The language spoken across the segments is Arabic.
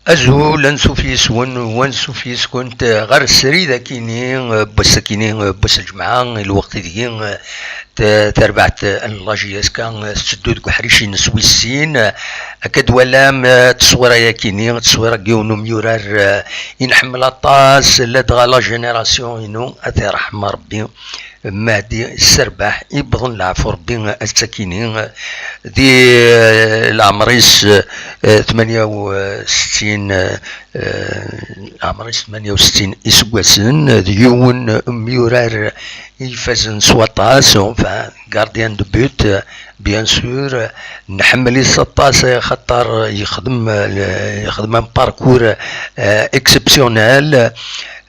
أزول أنسوفيس وانسوفيس كنت غير السري ذا كيني بس كيني بس الجمعة الوقت ذي تربعت اللاجياس كان تسدود كحريشين سويسين أكد ولام تصويرة ياكيني تصويرة جيونو ميورار ينحمل الطاس لدغا لا جينيراسيون إنو أثير رحمة ربي مهدي السرباح يبظن العفو ربي السكينين دي العمريس 68 عمريس 68 إسواسن ديون ميورار يفازن سواطاس غارديان دو بوت بيان سور نحمل 16 خطر يخدم باركور اكسبسيونيل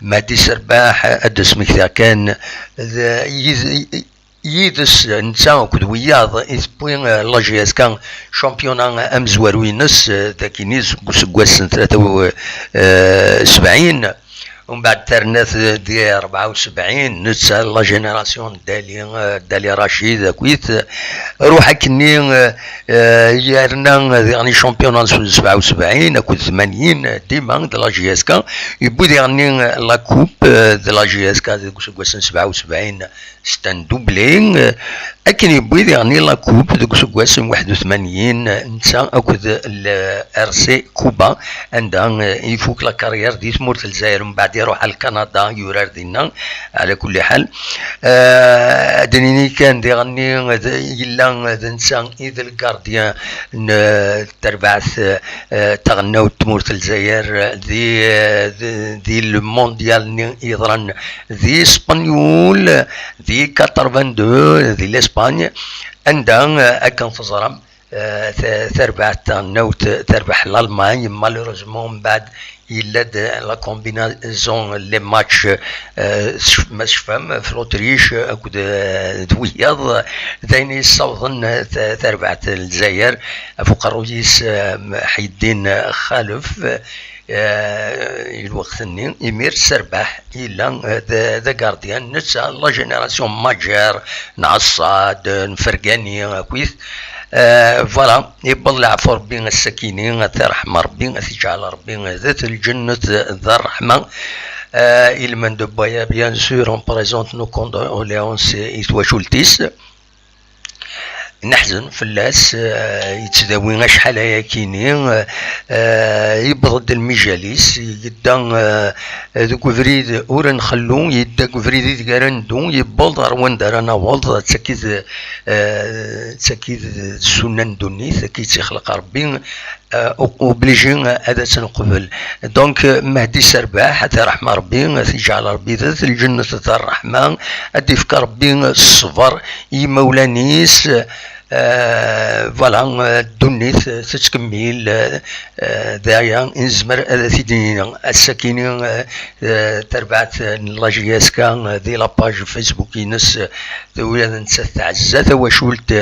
مهدي سرباح ادس مكثا كان يدس نتا كد وياض إثبوين لاجياس كان شامبيونا أمزواروينس ذاك نيز كوسكواس 73 ومن بعد ترنات دي 74 نتسا لا جينيراسيون دالي رشيد كويت روح كني يارنا يعني شامبيون 77 كنت 80 ديما د لا جي اس كا يبو يعني لا كوب د لا جي اس كا كوس 77 ستان دوبلين اكن يبو يعني لا كوب د كوس 81 نتا اكد الار سي كوبا عندها يفوك لا كارير دي مورت الجزائر من بعد يروح على كندا يورار دينا على كل حال دنيني كان ديغني يلا دنسان اذا الكارديان تربعث تغناو تمورت الجزائر دي المونديال يضرن دي اسبانيول دي 82 دي لاسبانيا عندها اكن فزرم تربح تغناوت تربح الالمان مالوروزمون من بعد إلا لا كومبينازون لي ماتش ما شفام في الأوتريش أكود دوياض ذاين يصوضن تربعت الجزائر فوق الرئيس حي الدين خالف الوقت النين يمير سرباح إلا ذا غارديان نتسا لا جينيراسيون ماجير نعصاد نفرقاني كويس فوالا يبغى العفو ربي السكينين ترحم ربي تجعل ربي ذات الجنة ذا الرحمة il mène de Baya bien sûr on présente nos condoléances يتواشولتيس نحزن فلاس يتداوي شحال هيا كيني يبرد المجالس يدا ذوك فريد ورا نخلو يدا فريد يتقارندو يبلد روان دارانا والد تاكيد سنن دوني تاكيد تخلق ربي اوبليجي هذا تنقبل دونك مهدي سرباح حتى رحمه ربي تجعل ربي ذات الجنه ذات الرحمه ادي فكر ربي الصبر يمولانيس فوالا دونيت تتكمل دايا نزمر سيدنا السكينين تربعت لاجياسكا دي لاباج فيسبوك ينس ولاد تعزى تواشولت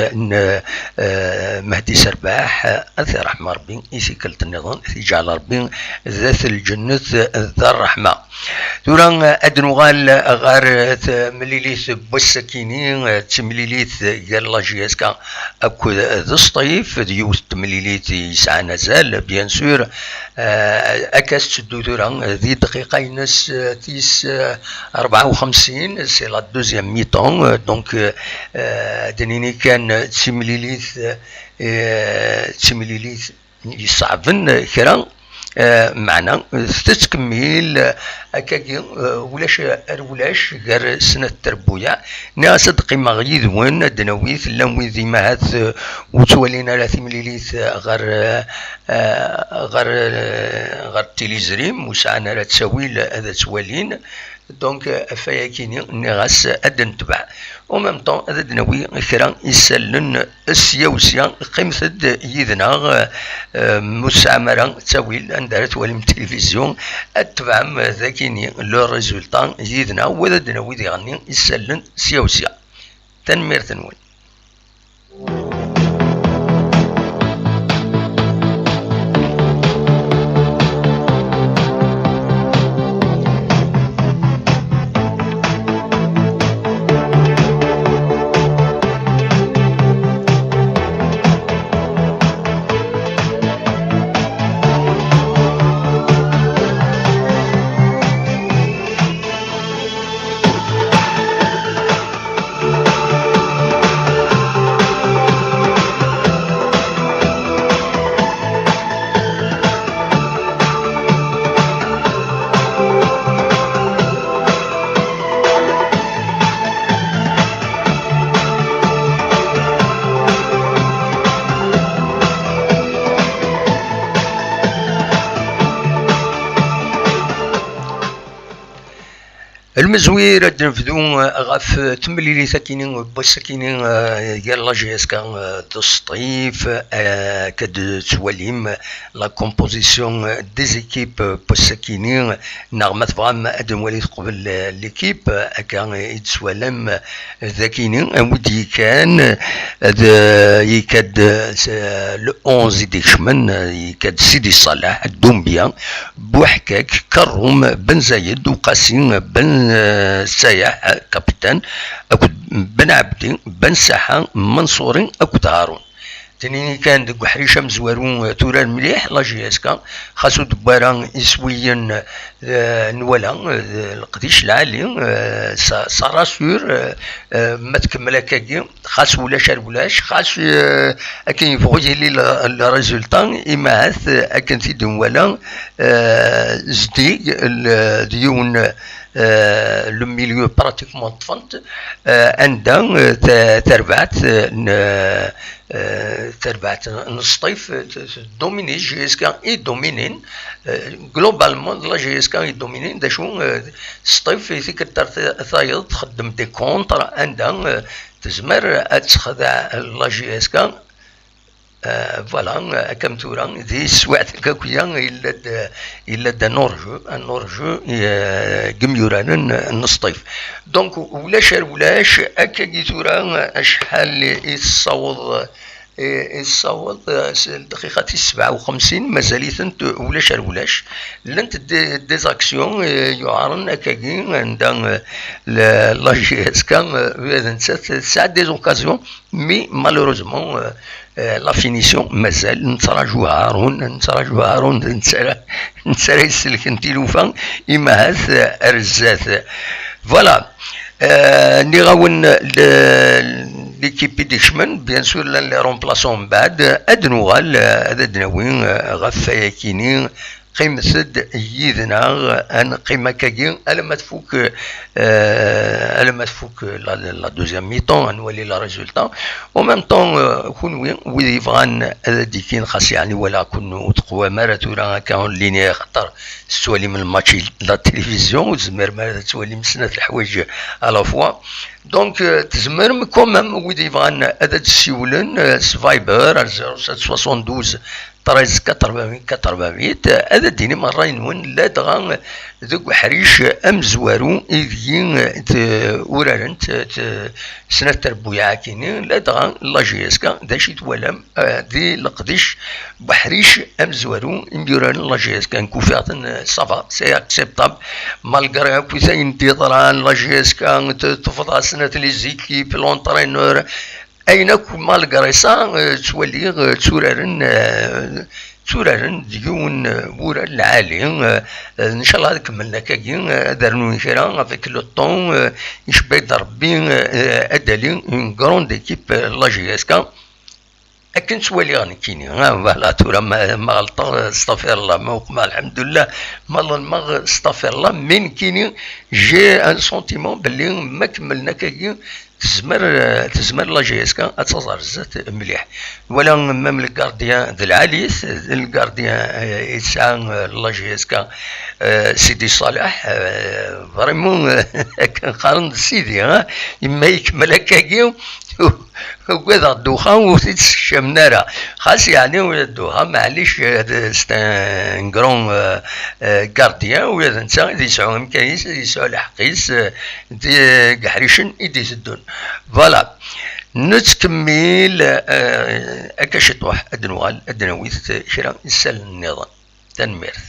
مهدي سرباح اثر رحمه ربي يسكلت النظام يجعل ربي ذات الجنة ذا الرحمة دوران ادنوغال غار مليليت بوسكينين تمليليت قال لاجياسكا اكو ذا الصيف ديوت مليليت يسعى نزال بيان سور اكاس تدو دوران ذي دقيقة ينس تيس 54 سي لا دوزيام ميطون دونك دنيني كان تمليليت يصعبن كرا معنا تتكمل هكاكي ولاش غير سنة التربوية ناس قيمة غيد وين دنويث لموي ذي مهات وتولينا لا ثمليليث غير تيليزريم وسعنا لا تساويل هذا توالين دونك افاياكيني نغاس ادن تبع ومام طون هذا دنوي كرا يسلن السياوسيا قيمة يدنا مستعمرة تساويل عندها توالي من التلفزيون اتبع ذاكيني لو ريزولطان يدنا وهذا دنوي دي غني يسلن سياوسيا تنمير تنوي المزوير نفذو غاف تمليلي ثاكينين بوساكينين ديال لا جي اس كان تصطيف كد تواليم لا كومبوزيسيون دي زيكيب بوساكينين نغمت فغام ادموالي قبل ليكيب كان يتسوالم ذاكينين ودي كان يكاد لو 11 ديكشمن يكاد سيدي صلاح الدومبيا بوحكاك كروم بن زايد وقاسين بن سايح كابتن اكد بن عبدي بن ساحة منصورين اكد هارون تنيني كان دك حريشة مزوارون تورا مليح لا جي اس كا خاصو دبارا يسويا نولا القديش العالي صار سور ما تكمل هكاكي خاص ولاش خاص اكن يفوجي لي الريزولطان اما اكن في دولا زدي ديون لو ميليو براتيكمون طفنت عندها تربعت نصطيف دوميني جي اس كا اي دومينين جلوبالمون لا جي اس كا اي دومينين دا شو صطيف فيك الثايض تخدم دي كونتر عندها تزمر تخدع لا جي اس كا فوالا كم تورا دي سوات كاكويا الا دا نورجو قميوران نصطيف دونك ولاش اكا تورا شحال يصوت الدقيقة 57 مازال ولاش لنت ديزاكسيون يعارن اكاكي عندها لا جي اس كا ساعات دي اوكازيون مي مالوروزمون لا فينيسيون مازال نتراجعوها هارون نتسرى يسلك نتيلوفا إما هاث أرزات فوالا نغاون ليكيب ديكشمان بيان سور لي رومبلاسون بعد أدنوغال أدناوين غفايا كينين قيمة سد يذنا أن قيمة كاكين ألما تفوك لا دوزيام ميطون نولي لا ريزولتا و ميم طون كون ويدي فغان ديكين خاص يعني ولا كون تقوى ماراتورا كاون لينيا خاطر سوالي من الماتش لا تلفزيون وزمر ما تسوالي من سنة الحوايج على فوا دونك تزمر كومام ويدي فغان هذا تسيولن سفايبر 0772 13 400 هذا ديني مرة ينون لا دغا ذوك حريش أمزوارو إذين ورارن سنة تربويا كينين لا دغا لا جي اس كا داشي توالم دي لقديش بحريش أمزوارو إنديران لا جي اس كا نكوفياتن صافا سي اكسبتاب مالغرا كويسا انتظران لا جي اس كا تفضل سنة لي زيكيب لونترينور أينك مالغريسا تولي تورارن ديون بورا العالي ان شاء الله كملنا كاين دارنو كرا افيك لو طون يشبه ربي ادالي اون غروند ايكيب لا جي اس كا اكن تولي غاني كيني فوالا تورا ما غلطا استغفر الله ما الحمد لله ما استغفر الله من كيني جي ان سونتيمون باللي ما كملنا كاين تزمر لا جي اس كا تصدر زات مليح ولا ميم الكارديان ذا العاليس الكارديان يسعى لا جي اس كا سيدي صالح فريمون كان قارن سيدي اما يكمل هكاكي وكذا الدخان وتتشم نارا خاص يعني ولا الدخان معليش ستان كرون كارديان ولا انت يسعوا امكانيس يسعوا الحقيس دي حريشن يدي سدون فوالا نتكمل اكاشطوح ادنوال ادنويت شرا يسال النظام تنميرث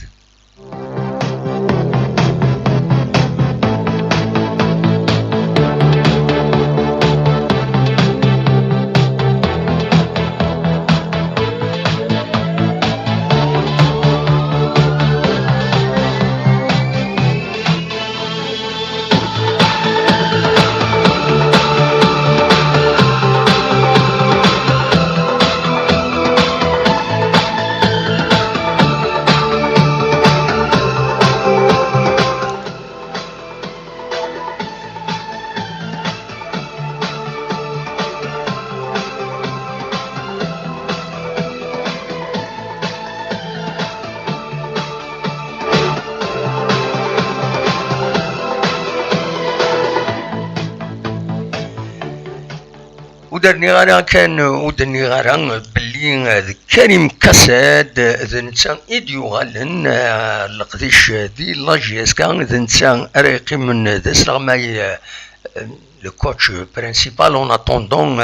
ودرني غانا كان ودرني غانا باللي كريم كاساد ذنسان إديو غالن لقديش دي لاجيس كان ذنسان أريقي من دس رغماي le coach principal en attendant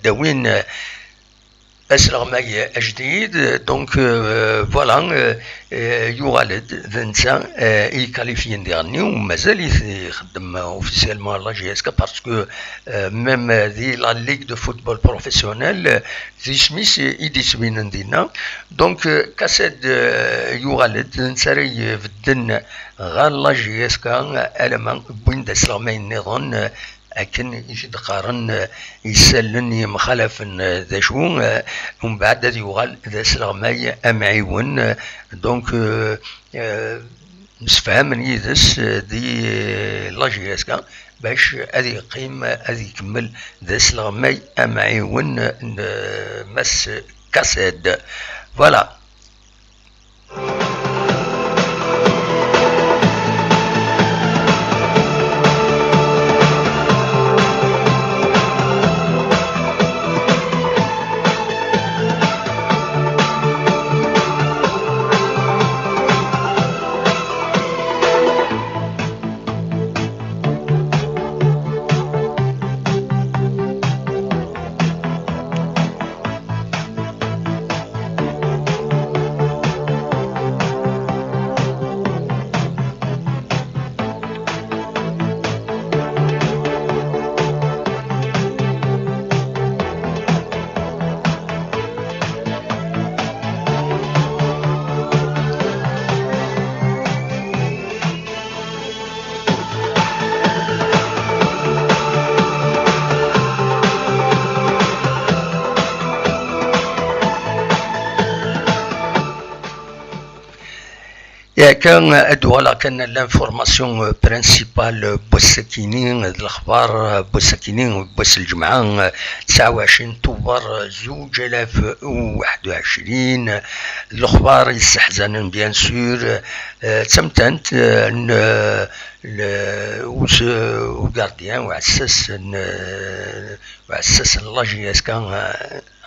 داوين أسرغماي جديد دونك فوالا يغالد ذنسان يكاليفيين ديالني ومازال يخدم اوفيسيالمون لا جي اس كا باسكو ميم دي لا ليغ دو فوتبول بروفيسيونيل دي سميس يديسوين دينا دونك كاسد يغالد نساري فدن غير لا جي اس كا المان بوين داسرغماي النظام لكن يجد قارن يسلن مخالف ذا شو ومن بعد يغال ذا سلغماي امعيون دونك نسفهم يدس دي لاجياسكا باش هذه يقيم هذه يكمل ذا سلغماي امعيون مس كاسد فوالا. كان ادوالا كان لانفورماسيون برينسيبال بوسكينين الاخبار بوسكينين بوس الجمعه 29 طوبر 2021 الاخبار يستحزنن بيان سور تمتنت وغارديان وعساس لاجياس كان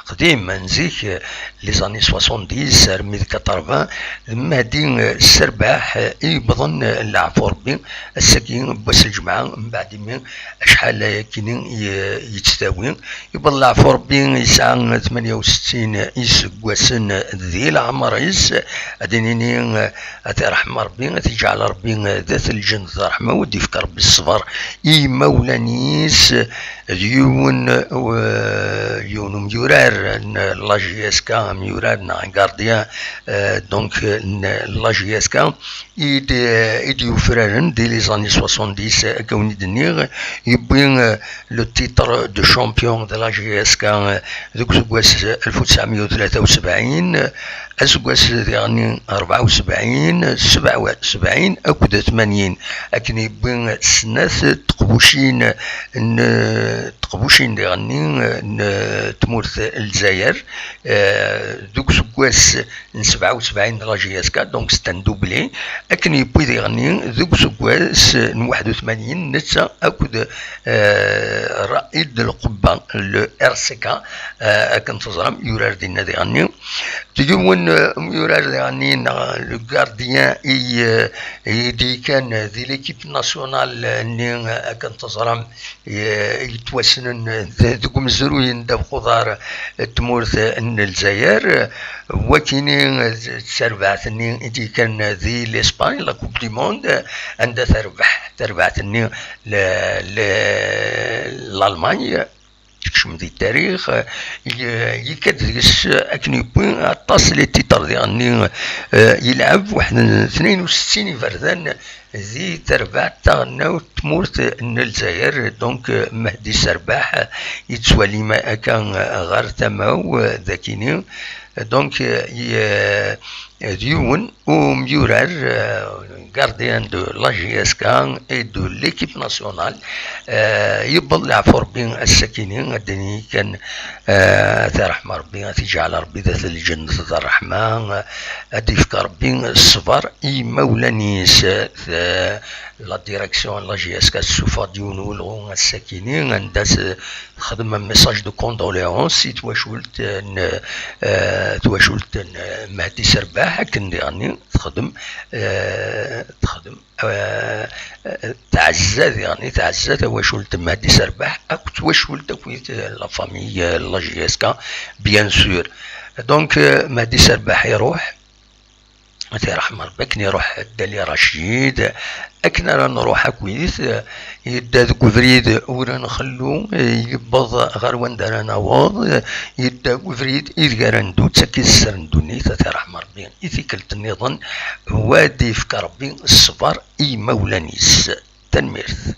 قديم نزيك لي زاني 70 رمي 80 مهدي السرباح يبضن العفور بين السكين بس الجمعة من بعد من شحال كاينين يتساوي يبضن العفور بين يسعى 68 يسقواسن ذي العمر يس ادينيني اترحم ربي تجعل ربي ذات الجنة الرحمة ودي فكر بالصبر اي مولانيس يون ميورار لا جي اس كا ميورار غارديان دونك لا جي اس كا يديو فرارن دي لي زاني 70 كوني دنيغ يبين لو تيتر دو شامبيون دو لا جي اس كا دوك سكواس 1973 اسكواس يعني 74 77 اكد 80 لكن يبين سناث تقبوشين ديغني تمورث الجزائر دوك سكواس 77 لا جي اس كا دونك ستان دوبلي لكن يبي ديغني دوك سكواس 81 نتا اكد رائد القبه لو ار سي كا كنت تزرم يورار دينا ديغني تجون يورار ديغني لو غارديان يدي كان ذي ليكيب ناسيونال ني كنت تزرم يتوسنن ذوك مزروين داب خضار تمورث الجزائر وكينين تربعتني يدي كان ذي لاسبان لا كوب دي موند عندها تربعتني لالمانيا شم ذي التاريخ يكدرس اكني بوين اطاس لي تيتر ديالني يلعب واحد 62 فردان ذي تربع تاعنا تمورت الجزائر دونك مهدي السرباح يتسوالي ما كان غير تماو ذاكيني دونك ديون وميورار gardien de la GSK et de l'équipe nationale يبل العفور بين السكينين الدنيا كان ترحم ربي تجعل ربي ذات الجنة الرحمة أدي فكر بين الصبر إي مولانيس لا ديريكسيون لا جي اس كا السوفا ديون ولغو الساكنين عندها تخدم ميساج دو كوندوليونس تواشولت مهدي سرباح كن يعني تخدم تعزى يعني تعزى تواشولت مهدي سرباح اك تواشولت كويت لا فامي لا جي اس كا بيان سور. دونك مهدي سرباح يروح يرحم ربك نروح دالي رشيد اكنا راه نروح اكويس يدا ذوك فريد ولا نخلو يبض غير وين دار نواض يدا فريد اذ ندو تسكي السر ندوني ترحم ربي اذيكلت النظام وادي في ربي الصبر اي مولانيس تنميرث.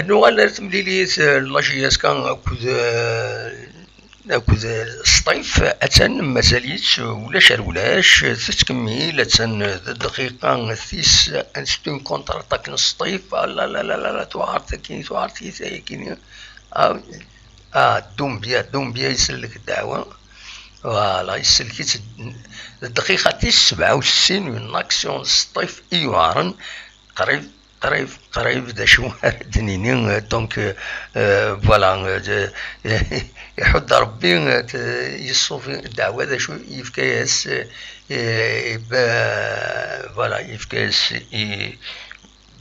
نوغال تمليليت لاجياس كان اكود الصيف اتن مازاليتش ولاش تتكمل اتن دقيقة ثيس انستون كونتر تاكن الصيف لا توعرتي كاين دومبيا يسلك الدعوة فوالا يسلكيت الدقيقة تيس 67 من اكسيون الصيف ايوارن قريب دا شو دنينين. دونك فوالا يحد ربي يصوفي الدعوة دا شو يفكاس فوالا يفكاس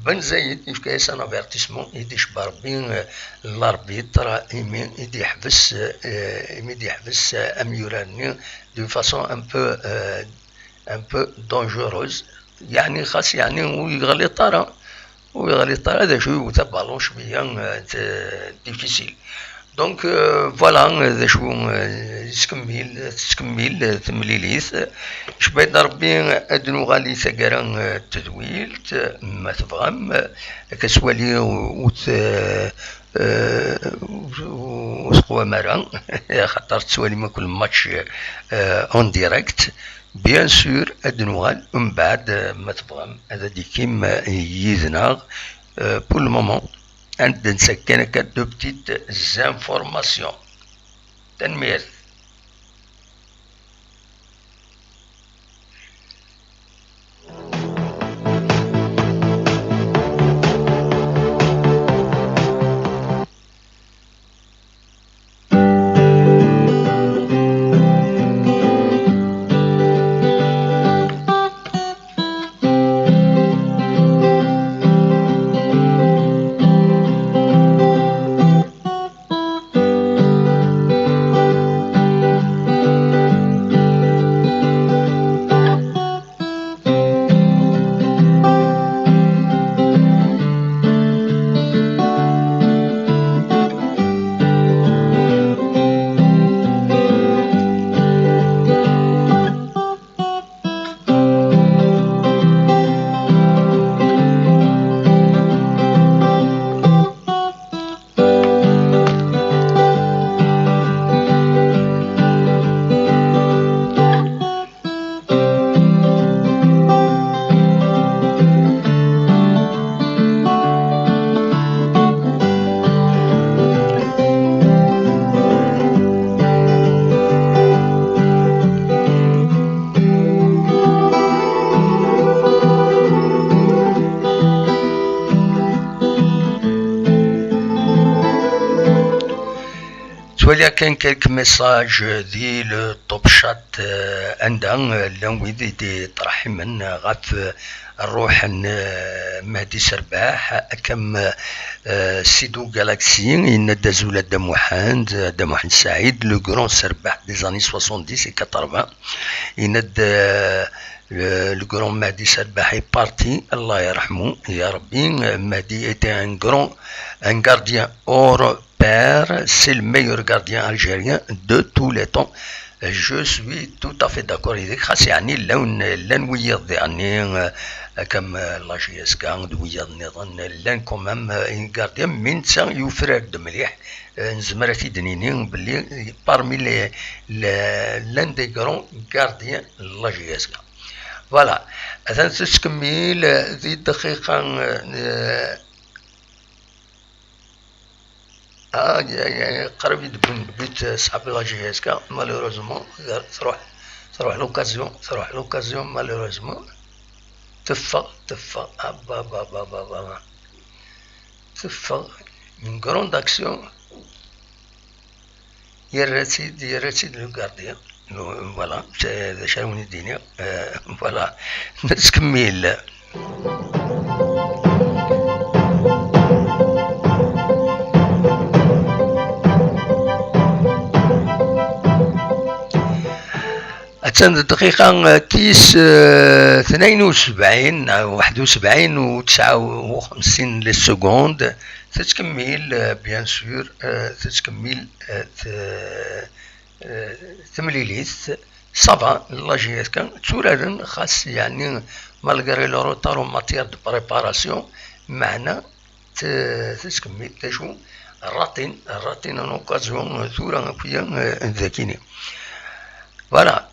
بن زايد يفكاس ان افيرتيسمون يديش بربي الاربيتر يدي يحبس اميوراني دو فاسون ان بو دونجوروز يعني خاص يعني ويغلي طرا هذا شو تبالون شويه ديفيسيل. دونك فوالا ذا شو تكمل تمليليث شبيت ربي ادنو غالي ثقرا تدويلت ما تفهم كسوالي وسقوا مرا خاطر تسوالي ما كل ماتش اون ديريكت بيان سور ادنوغال من بعد ما تبغى هذا دي كيما يذناغ بور لو مومون عند نسكن هكا دو بتيت زانفورماسيون تنمير. ولكن كان كلك ميساج دي لو توب شات عندها لانويدي دي طرح من غاف الروح مهدي سرباح كم سيدو جالاكسي ان دازولا دموحان سعيد لو غران سرباح دي زاني 70 et 80 يند le grand Mahdi Sarbah est parti, Allah yarhamou, ya Rabbi. Mahdi était un gardien hors pair, c'est le meilleur gardien algérien de tous les temps. Je suis tout à fait d'accord. يعني لون ويض يعني كم لا جي اس كا دويا النظام لان كومام غارديان من تا يفرد مليح نزمر تيدنيني بلي بارمي لان دي كرون غارديان لا جي اس كا فوالا. اذا تكمل ذي الدقيقه قرب يدبن بيت صاحب لا جي اس كا مالوروزمون تروح لوكازيون مالوروزمون تفق با با با با با تفق من grande action يرتيد لو غارديان فوالا شاوني الدنيا فوالا نكمل. أتن الدقيقة كيس 72 أو 71 و 59 للسكوند تتكمل بيان سور تتكمل تمليليت صافا لا جي اس كان تورارن خاص يعني مالغري لو روتار ماتير دو بريباراسيون معنا تتكمل تشو الراتين ان اوكازيون ثورا فيا ذاكيني فوالا.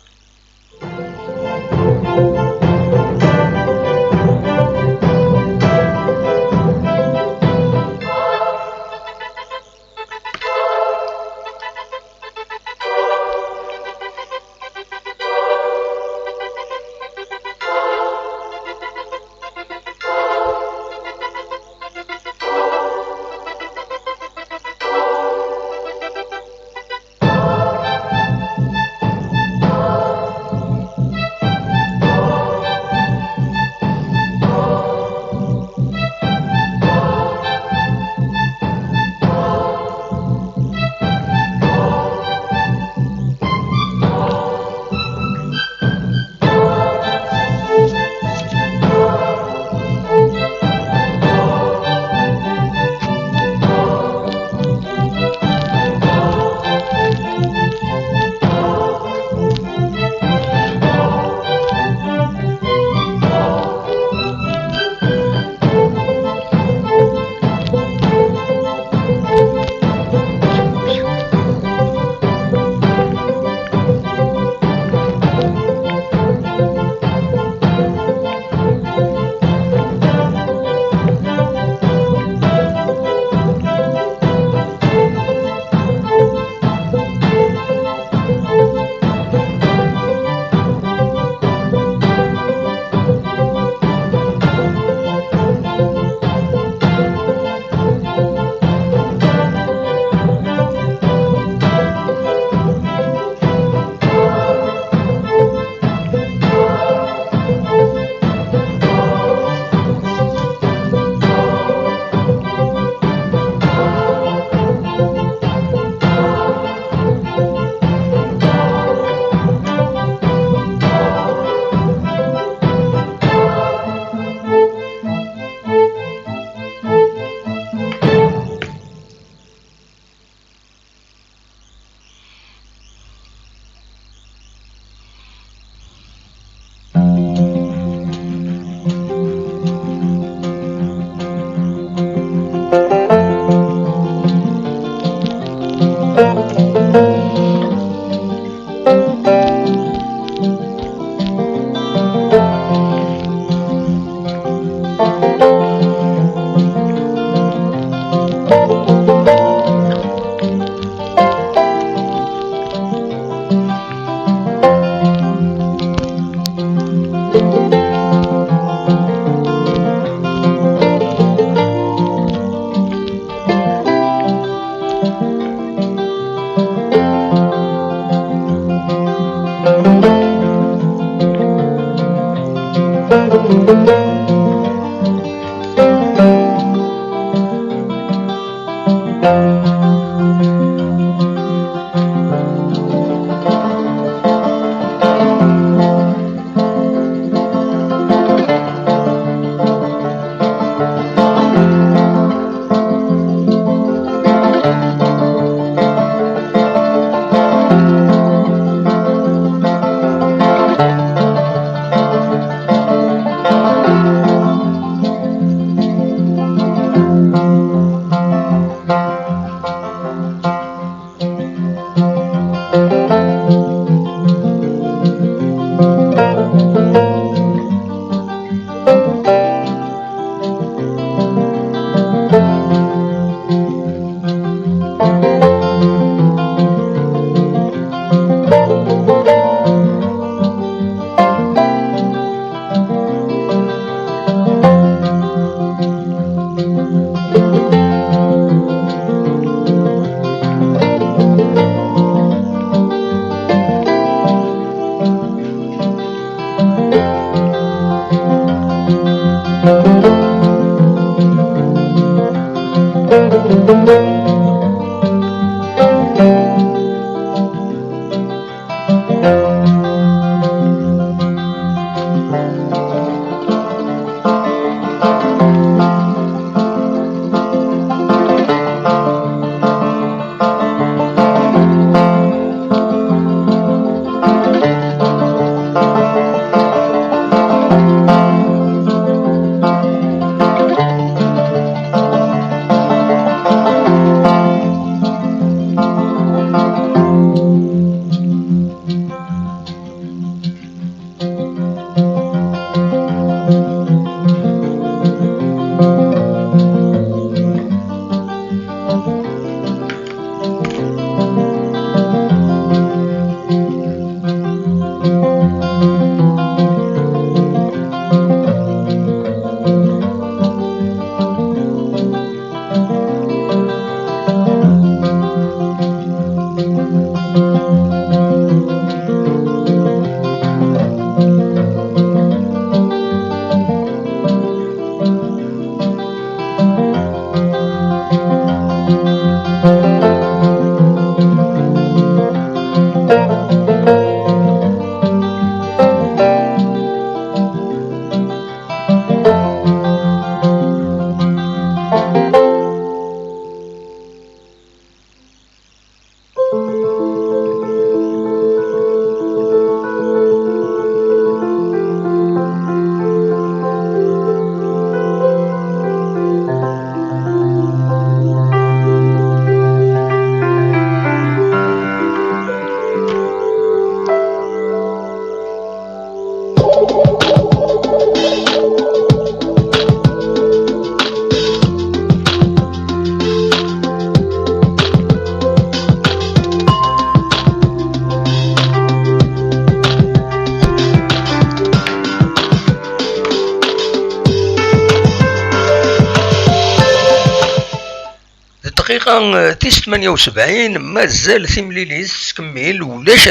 الدقيقة تيس 78 مازال ثمليليس تكمل ولاش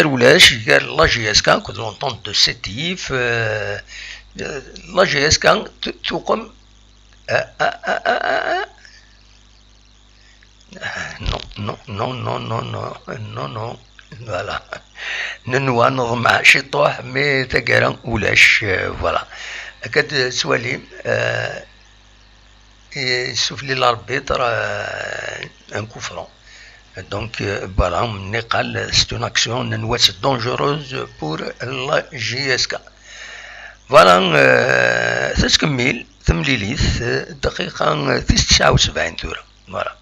قال لا جي اس كان كنت لونطون دو سيتيف لا جي اس كان تقوم نو نو نو نو نو نو نو فوالا ننوى نظم شي طوح مي تقرا ولاش فوالا هكاد سوالي يسوفلي l'arbitre un coup franc. Donc voilà, c'est une action dangereuse pour la JSK. Voilà, c'est ce que ميل ثمليليث دقيقة 79 ثورة. Voilà.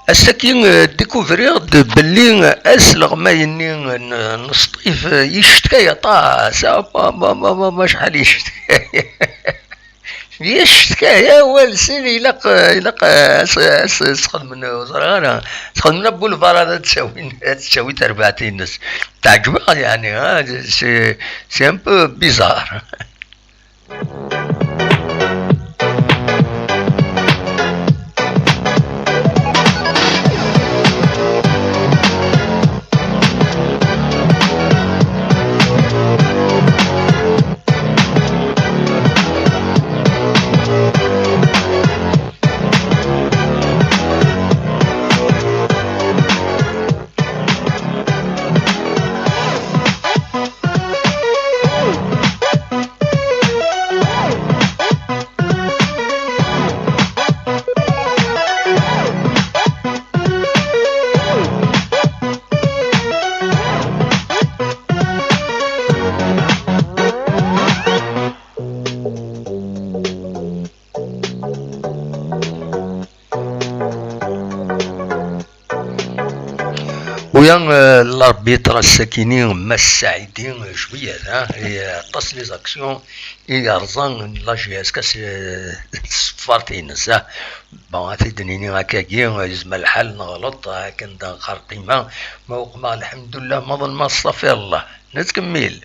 السكين ديكوفريغ باللي اسلغ ما يني نصطيف يشتكى طا ما شحال يشتكى يشتكى والسين يلق تخدم من وزرغانا تخدم من بولفار هذا تساوي تربعتين ناس تعجبها يعني سي ان بو بيزار. ويان الاربيتر الساكنين ما السعيدين شويه هي طاس لي زاكسيون يرزان لا جي اس كاس صفارتين صح بون تدنيني هكاكي يزم الحال نغلط كنت خرقيمه ما وقما الحمد لله ما ظن ما صافي الله نتكمل.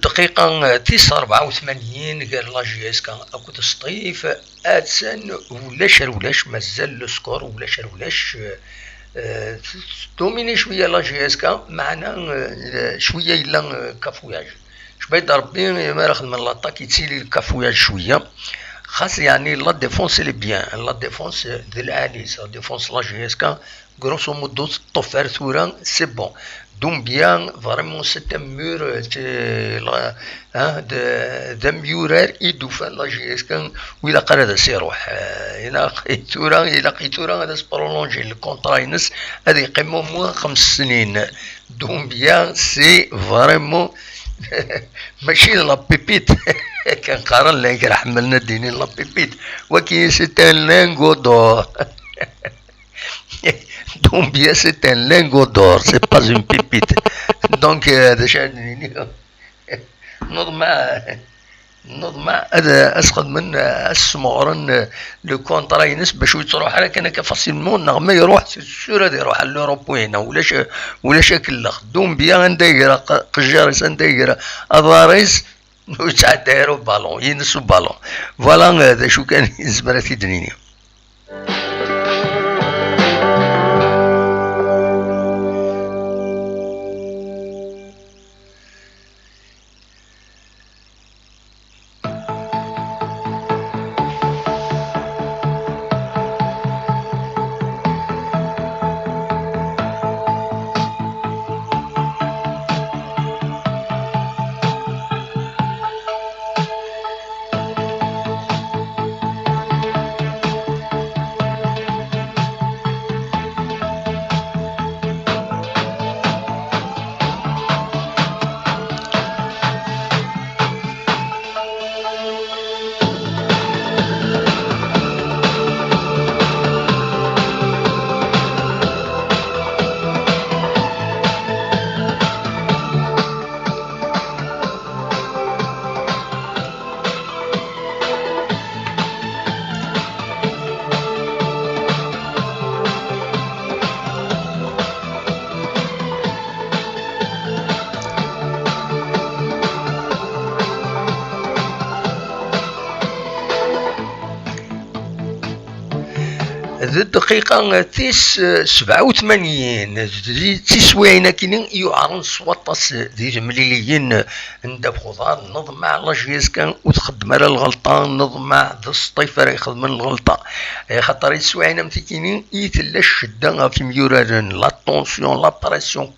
دقيقة 9:84 قال لا جي اس كان اكو تصطيف اتسن ولاش مازال لو سكور ولاش دوميني شويه لا جي اس كان معنا شويه الا كافوياج شبيد ربي ما راخد من لاطاك يتسيلي الكافوياج شويه خاص يعني لا ديفونس لي بيان لا ديفونس دو الاليس لا ديفونس لا جي اس كان grosso modo طفر ثورا سي بون دون بيان فريمون سي ان مور دا ميورار يدوفا لا جي اس كان وإلا قال هذا سيروح إلا قيتورا هذا سبرولونجي الكونترا ينس هذا يقيمو موان 5 سنين دون بيان سي فريمون ماشي لا بيبيت كان قارن لك راه حملنا ديني لا بيبيت ولكن سي ان لانغو دور donc bien c'est un lingot d'or, c'est pas une pépite. Donc déjà نضمع هذا اسخذ من السمورن لو كونطرا ينس باش تروح على كان كفاسيلمون نغمه يروح سور هذا يروح على لوروب وين ولا شكل دوم بيان ندير قجارس ندير افاريس وتاع دايرو بالون ينسو بالون فوالا هذا شو كان يزبر في دنيا. ذي الدقيقة تيس 87 تسوينا كينين يعرن سواطاس دي جمليليين ندب خضار نظم مع لاجيز كان وتخدم على الغلطة نظم مع ذا الصيف راه يخدم الغلطة خاطر يسوينا متكينين يتلا الشدة في ميورارن لا طونسيون لا بريسيون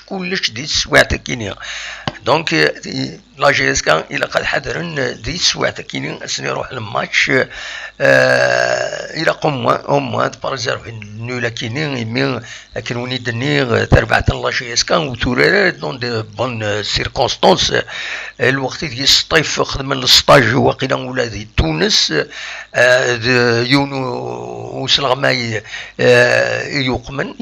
كلش دي السواعة كينين دونك لاجيز كان إلا قد حذرن دي السواعة كينين أسني يروح الماتش إلى قم بارزر نولا كينين يمين لكن وني دني تربعة لاجيز كان وتورير دون دي بون سيركونستانس الوقت ديال الصيف خدم السطاج وقيلا ولا دي تونس يونو وسلغما يقمن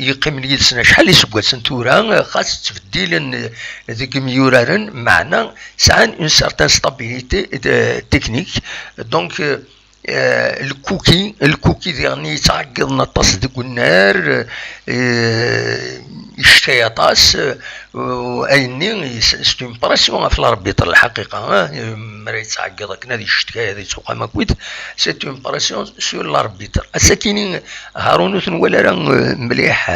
يقيم لي سنه شحال يسقى سنتورا خاص تبديل ذيك ميورارن معنا سان اون سارتان ستابيليتي تكنيك دونك الكوكي ديالني يتعقد نطاس ديك النار يشتيطاس وأيني سي اون براسيون في الاربيتر الحقيقه مرا يتعقد هاك هذه الشتكايه هذه تسوق ماكويت سي اون براسيون سور الاربيتر الساكنين هارون ولا راه مليح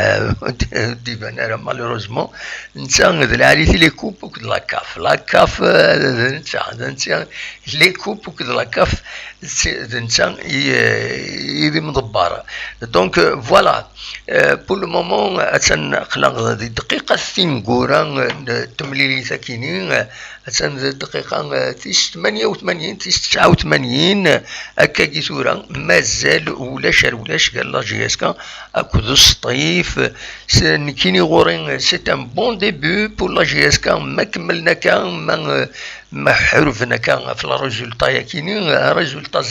ديبان راه مالوروزمون نتا العالي لي كوب وكد لاكاف نتا لي كوب وكد لاكاف نتا يدي مدبره دونك فوالا بور لو مومون اتنقلا دقيقه ثينغورا تمليلي ساكنين اتن دقيقه 88 89 هكا كيسورا مازال ولاش قال لا جي اس كا اكو الصيف كيني غورين سي ان بون ديبي بور لا جي اس كا ما كملنا كان ما حرفنا كان في الريزولتا كاينين ريزولتا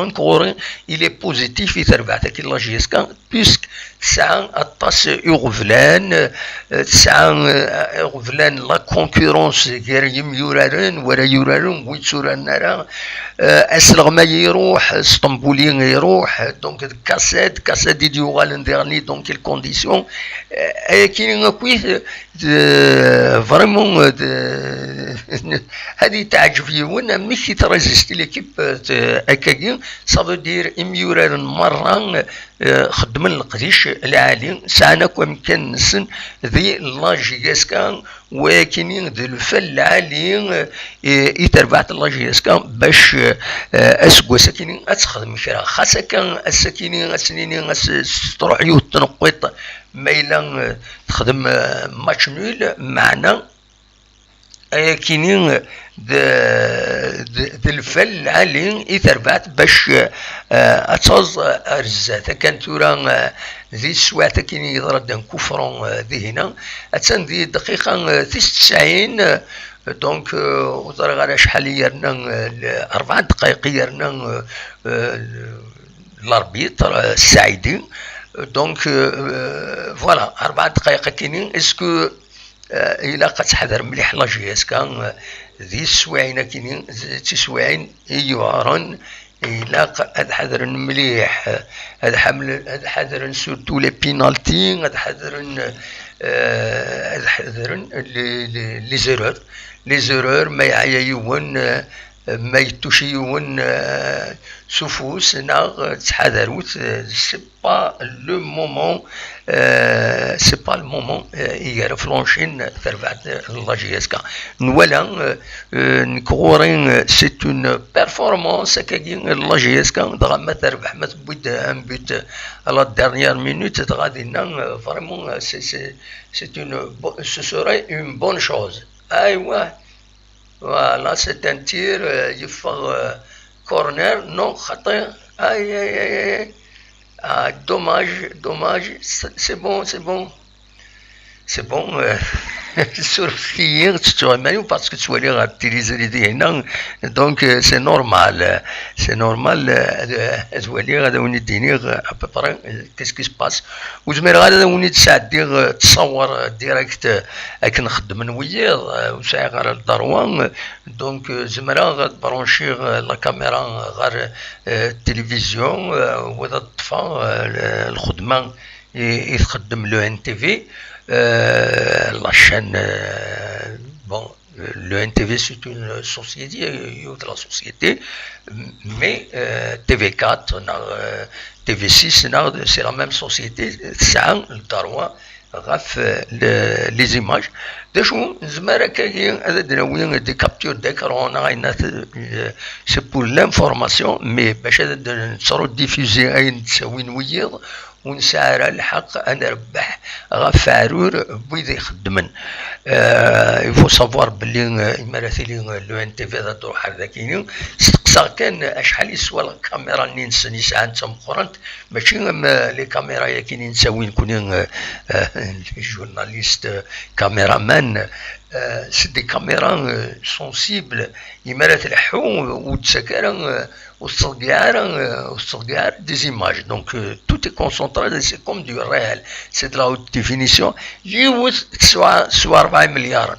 0-0 كورين الي بوزيتيف في تربعتها كي لا جي اس كا بيسك تسعة اطاس يغفلان تسعة يغفلان لا كونكورونس غير يورارن ولا يورارن ويتسوران راه اسلغ ما يروح اسطنبولي يروح دونك كاسات ديوغال ديرني دونك الكونديسيون كاينين كوي فريمون هذه تعجب يونا ماشي تريزيستي ليكيب هكاكي صافو دير اميوران مره خدم القديش العالي ساعنا كان نسن ذي لاجياسكان ولكن ذي الفل العالي يتربعت لاجياسكان باش اسكو ساكنين اتخدم فيها خاصة كان الساكنين السنين تروح يوت تنقيط ميلا تخدم ماتش نول معنا كاينين الفل العالي يتربعت باش اتوز ارزات كانت تورا ذي السواعة كاين يضرب دان كفرون ذي هنا اتسان ذي دقيقة 99 دونك وضرب على شحال يرنا 4 دقائق يرنا الاربيتر السعيدي دونك فوالا 4 دقائق كاينين اسكو إلا قد تحضر مليح لا جي اس كان ذي السواعين كاينين تسواعين يوارن إلا قد حضرن مليح هذا حضرن سورتو لي بينالتي هذا حضرن لي زيرور ما يعيا يون ما يتوشي يون سفوس ناغ تحذروت سي با لو مومون سي با المومون يا فلونشين تربعت لا جي اس كا نولا نكورين سي اون بيرفورمانس كاين لا جي اس كا دغا ما تربح ما تبود ان بوت على ديرنيير مينوت غادينا فريمون سي اون سو سوراي اون بون شوز ايوا فوالا سي ان تير يفغ كورنر نو خطير اي دوماج سي بون سورفيير تتوامل باسكو تولي غا التلفزيون دي هنا دونك سي نورمال تولي غادا وني ديني ابري كيسكي سباس وزمير غادا وني تسعدي تصور ديريكت هاك نخدم نويض وساعي غير الدروان دونك زمرا غتبرونشي لا كاميرا غير التلفزيون وذا طفا الخدمه يخدم لو ان تي في لا شان بون Le NTV, c'est une société, de la société, mais TV4, TV6, c'est la même société, ça, le Darwa, les images. Des captures d'écran, c'est pour l'information, mais diffuser ونسعر الحق انا ربح غف عرور بويدي يخدمن. il faut savoir بلي مثلا لو ان تي في هذا تروح هذاكين استقصى كان شحال يسوى الكاميرا اللي نسعى انت مقرنت ماشي لي كاميرا كاينين نساوي نكون جورناليست كاميرامان. سي دي كاميرا سونسيبل يمارات الحو وتسكر وتصدقار des images. Donc tout est concentré, c'est comme du réel, c'est de la haute définition. يوث سوا 4 مليار.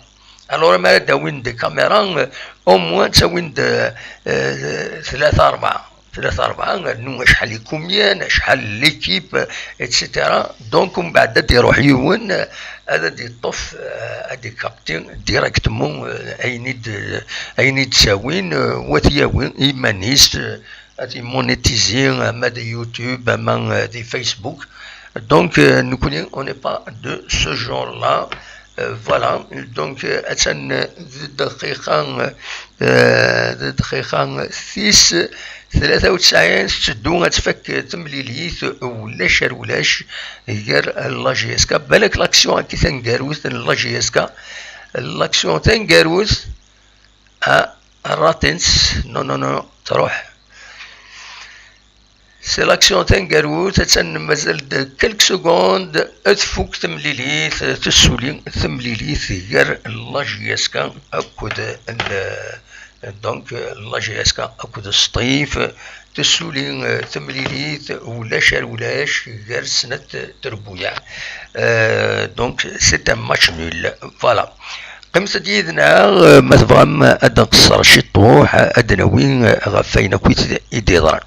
alors ما داوين دي كاميرا au moins تساوين 3-4 نو شحال يكوميان شحال ليكيب اتسيتيرا. دونك من بعد يروح يون هذا يطف هادي كابتين ديريكتومون اين تساوين وثياوين ايمانيس هادي مونيتيزين اما دي يوتيوب اما دي فيسبوك. دونك نكوني اون با دو سو جور لا. فوالا دونك اتسن دقيقة 93 تدو غتفك تمليليت ولاش غير لا جي اس كا. بالك لاكسيون كي تنكاروز لا جي اس كا لاكسيون تنكاروز الراتنس نو تروح سي لاكسيون تنكاروز تتسن مازال كلك سكوند تفوك تمليليت تسولي تمليليت غير لا جي اس كا اكود. دونك لا جي اس كا اكود سطيف تسولي تمليليت ولاش غير سنة تربويع. دونك سي ان ماتش نول. فوالا قمت ديدنا ما تفهم ادنا قصر شي طروح ادنا وين غفاينا كويت يديضران.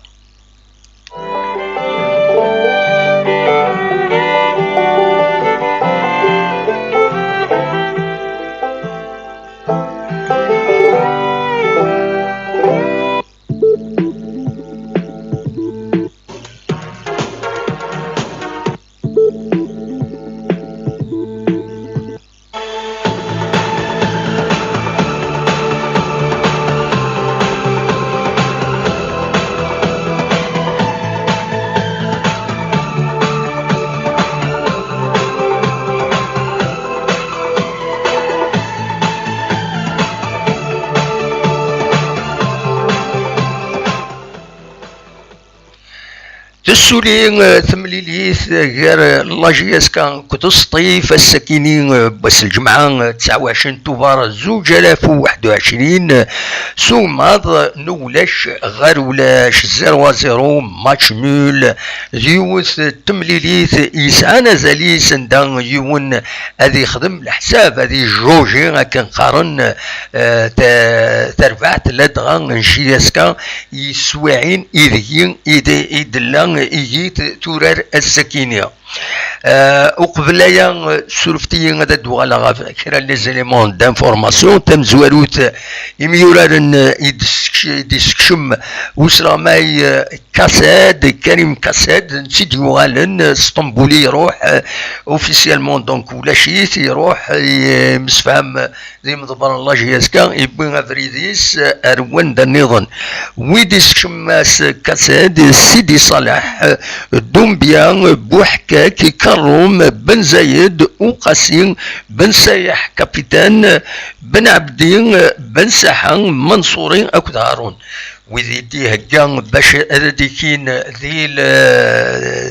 تسولي تمليليت غير لا جي اس كا كتسطيف الساكنين بس الجمعة 29 طوبار 2021 سوماض نولاش غير ولاش 0-0 ماتش نول. يوث تمليليت يسعى زالي سندان يون هذي يخدم الحساب هذي جوجي كان قارن تربعت لدغان جي اس كا يسوعين إيديين إيدلان إيجيت تورار السكينة. وقبل يا سولفتي هذا دوغالا كرا لي زيليمون دانفورماسيون تم زواروت يميوران يدسكشم وسلاماي كاساد كريم كاساد نسيت يوغالن اسطنبولي يروح اوفيسيالمون دونك ولا شيت يروح مسفهم زي مضبر الله جياسكا يبغي فريديس اروان النظام ويدسكشم كاساد سيدي صالح دومبيان بوحكاك كروم بن زايد وقاسين بن سايح كابيتان بن عبدين بن سحان منصورين اكد هارون وذي دي هكا باش هذيكين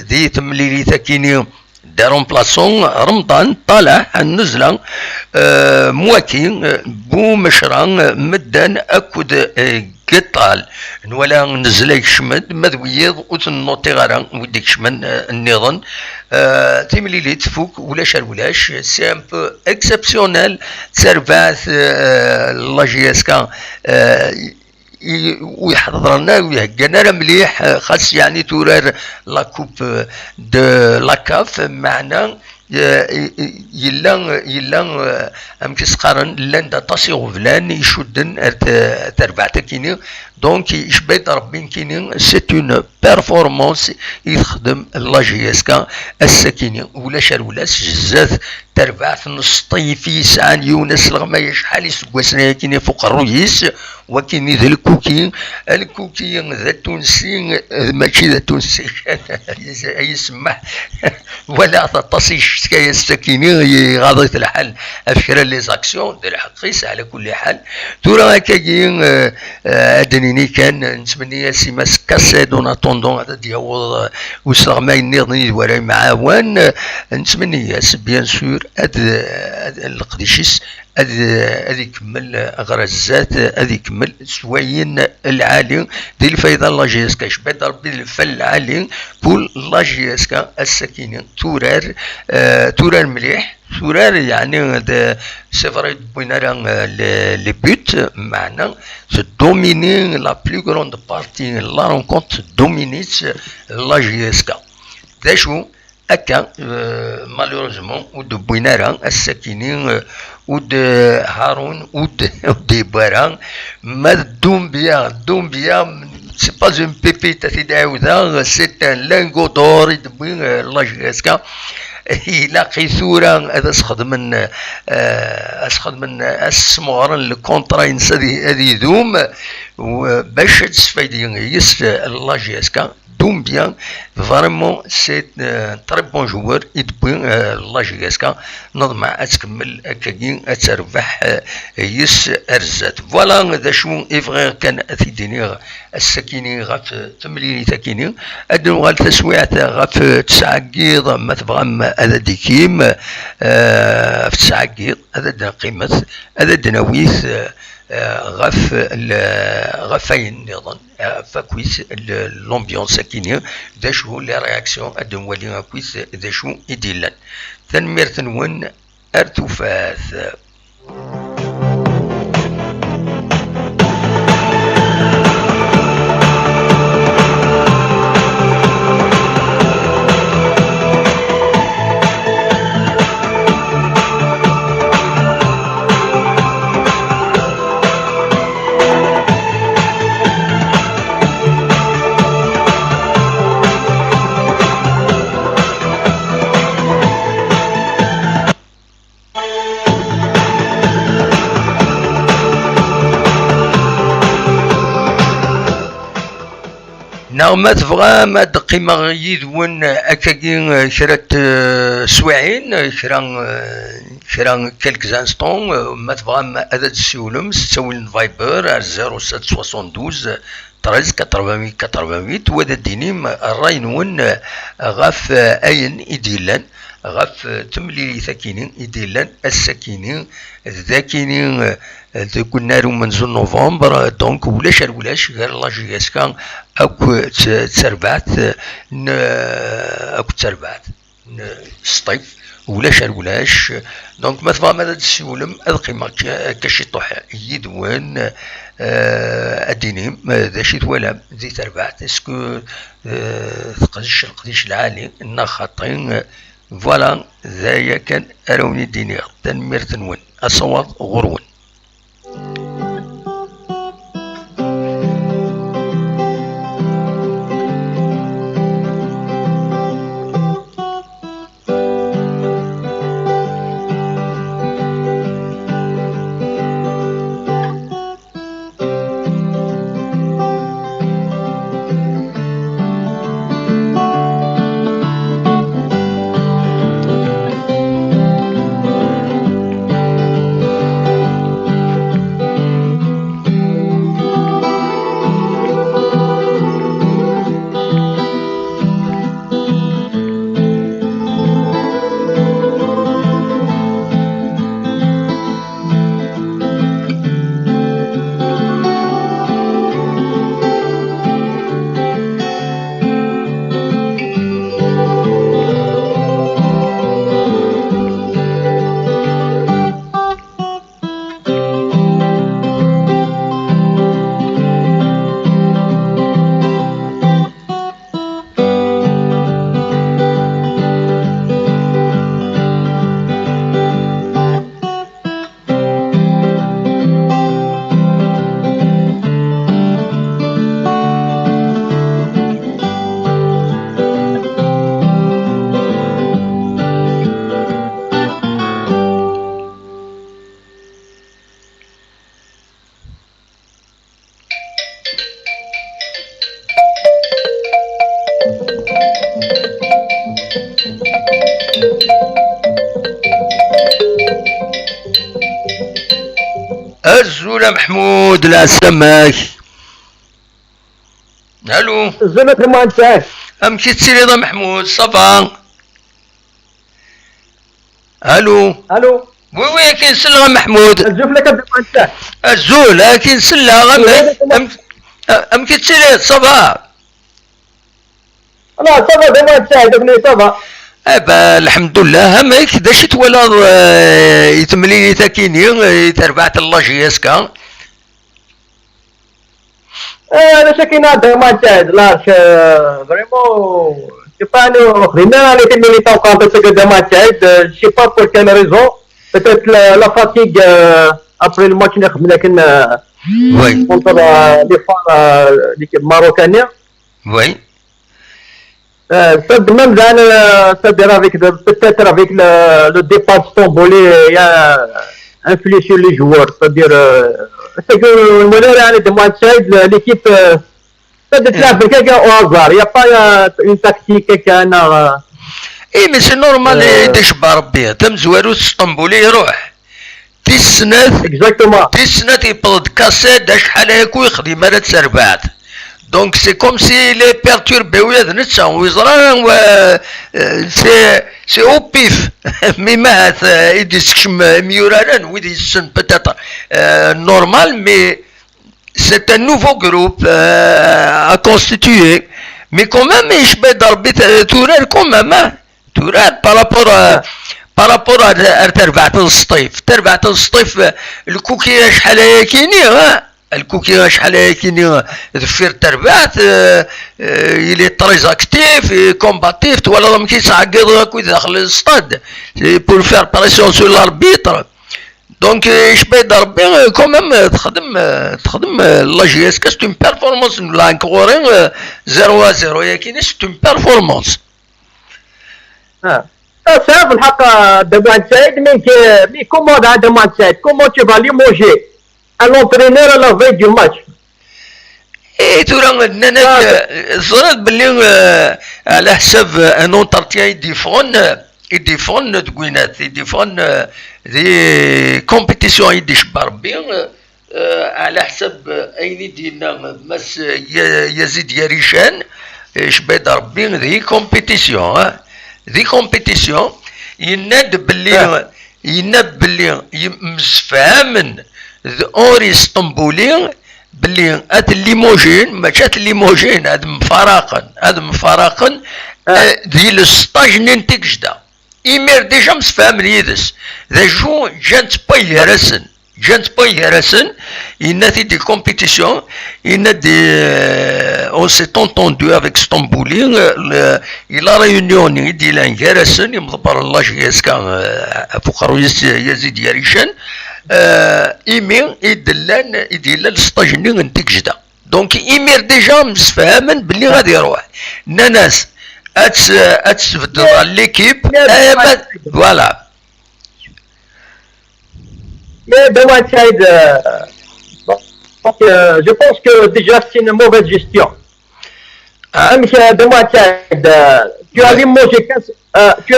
ذي تمليلي ثاكيني دارون بلاصون رمضان طالع النزلة مواكين بو مشران مدان اكد قطال ولا نزلك شمد مذويض وتنوطي غارا وديك شمن النظام تيملي تفوك ولاش سي ان بو اكسبسيونيل سيرفاس لا جي اس كا ويحضرنا ويهجنا مليح خاص يعني تورار لا كوب دو لا كاف معنا يلا امكس قارن لان دا تصيغ فلان يشدن تربع تكيني دونك يشبه ربي كيني سي اون بيرفورمانس يخدم لا جي اس كا السكيني ولا شرولاس جزاف تربع نص طيفي سعان يونس لغما يشحال يسقسنا كيني فوق الرويس وكيني ذا الكوكي ذا التونسي ماشي ذا التونسي يسمح ولا تصيش سكايا السكيني غاضية الحل افكر لي زاكسيون ديال الحقيس على كل حال تورا كاين ادنيني كان نتمنى سيما سكاسي دون اتوندون هذا ديال وسلغ ما ينيضني وراي معاون نتمنى بيان سور هاد القديشيس هذه يكمل غرزات هذه يكمل سواين العالي ديال الفايده لا جي اس كا شبات ربي الفل العالي بول لا جي اس كا السكينه تورار مليح تورار يعني سي فري بوينا لي بوت معنا se dominer la plus grande partie la rencontre dominit la GSK دا شو هكا مالوروزمون ود بوينارا الساكنين ود هارون ود ديبارا ما دوم بيا سي با اون بيبيتا تدعوذا سي ان لانغو دور يدبوين لا جيسكا يلاقي ثورة هذا اسخد من اسمورن الكونترا ينسى هذه ذوم باش تستفيد يس لا جيسكا دوم بيان فريمون سي تري بون جوار يدبوي لا جيسكا نظم اتكمل هكاكين اتربح يس ارزات فوالا ذا شو افغير كان اثيديني السكيني غاف تمليني تاكيني ادن غال تسويعت غاف تسعقيض ما تبغى هذا ديكيم في تسعقيض هذا قيمة هذا دناويث غفاين نظن فكويس لومبيونس كينيا ذا شو لي رياكسيون ادم ولي كويس ذا شو يديلن تنمير تنون ارتفاث نعم تبغى ما دقيمة يدون أكاكين شرات سواعين شرا كالك زانستون ما تبغى ما أداد السيولم تسوي فايبر 0772 13 88 وهذا الدينيم الراينون غاف أين إديلان غاف تملي ثاكينين إديلان الساكينين ذاكينين كنا منذ نوفمبر دونك ولاش غير لا جي اس كان اكو تسربعت الصيف ولاش دونك ما تفهم هذا السيولم القيمة كشي طوح يدوان الدينيم ذا شي ولا زي تربعت اسكو تقديش العالي النخاطين فوالا ذايا كان أروني الدينير تنمير تنون الصواب غرون الزولة محمود لا سماك. الو الزولة كمان تاعك ام كي تسيري محمود صافا. الو الو وي كاين سلة محمود. الزوف لك كمان تاعك الزول كاين سلة ام كي تسيري صافا. لا صافا كمان تاعك ابني صافا. ابا الحمد لله همك داش تولا يتمليني تاكيني تربعت الله جياسكا. انا ساكن هذا ما تاعد لا فريمون سي با نو خدينا لي تملي توقع تسكد ما تاعد سي با بور كان ريزون بيتيت لا فاتيغ ابري الماتش نخدم لكن وي كونتر لي فار ليكيب ماروكانيه وي صد même c'est-à-dire avec peut-être avec le départ de Stambouli il y a influé sur les joueurs c'est-à-dire c'est que المدرب يعني de moi l'équipe c'est-à-dire تلعب بالكاكا au hasard il y a pas une tactique كان اي مي سي نورمال يديش بربي تم زوارو اسطنبولي يروح تيسنات exactement تيسنات يبلد كاسيت دا شحال هاكو يخدم مرات سربات. دونك سي كوم سي لي بيرتوربي ولاد نتسا ويزران و سي او بيف مي مات يديسكشم ميورالان ويدي السن بتاتر نورمال مي c'est un nouveau groupe à constituer mais quand même يشبه ضربي تورار quand même تورار par rapport à تربعة السطيف. تربعة السطيف الكوكي شحال هي كيني الكوكي شحال هي كيني ذفير تربعت il est très actif et combatif ولا ما كيسعقد هاكو داخل الستاد pour faire pression sur l'arbitre. دونك يشبه ضربي كوميم تخدم لا جي اس كا سي اون بيرفورمانس لا نكورين 0-0 يا كاين سي اون بيرفورمانس. صعب الحق دمان سعيد مي كومون هذا دمان سعيد كومون tu vas limoger un entraîneur à la veille du match. اي تورا عندنا ظنت باللي على حساب ان اونترتيان يديفون تكوينات يديفون دي كومبيتيسيون يديش بربي على حساب اين دينا مس يزيد يريشان شبيد ربي ذي كومبيتيسيون ذي كومبيتيسيون يناد باللي مسفامن اوري اسطنبولي باللي هاد الليموجين ماشي هاد الليموجين هاد مفارقا ديال السطاج ننتج جدا إيمير ديجا مسفهم يدس ذا جو جانت باي هرسن إن دي كومبيتيسيون إن دي on s'est entendu avec Stambouli il a réunion ديال هرسن يمضبر الله جياسكا فقرو يزيد يريشان إيمير يدلان السطاج ننتج جدا دونك إيمير ديجا مسفهمن باللي غادي يروح ناس أتسفد l'équipe voilà. Mais Benoît Saïd, je pense que déjà c'est une mauvaise gestion. Benoît Saïd, tu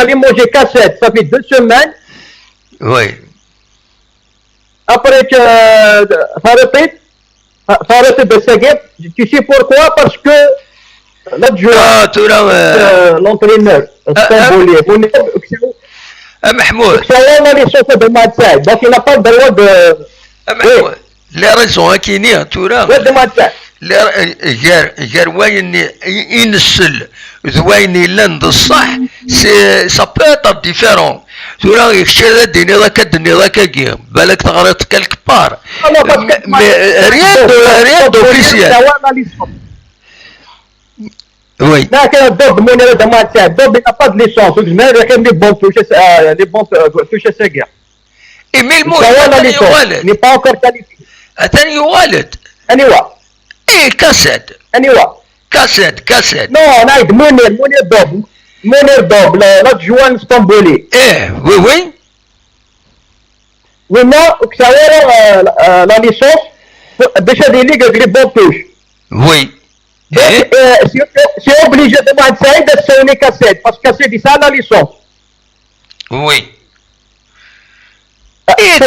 as limogé Cassette, ça fait 2 semaines. Oui. Après que Farid de Seguet, tu sais pourquoi? Parce que l'adjoint, l'entraîneur, محمود donc il n'a pas le droit de. محمود لا ريزون كاينين تورا غير وين ينسل ذوين لند الصح سي سا بو اتر ديفيرون تورا يكشر ديني ذاك كي بالك تغريت كالك بار ريان اوفيسيال. Oui. لكن الضرب مو هذا ما تاع الضرب n'a pas de licence وجمال لكن لي بون توش ساكير. اي مي المهم يوالد ني با انكور كاليفي ثاني يوالد انيوا اي كاسيت انيوا كاسيت نو نايد منير ضرب لادجوان اسطنبولي وي وينا كساوير لا ليسونس باش هذه لي لي بون توش وي. C'est obligé de moi de faire une cassette parce que c'est ça la licence. Oui. ايه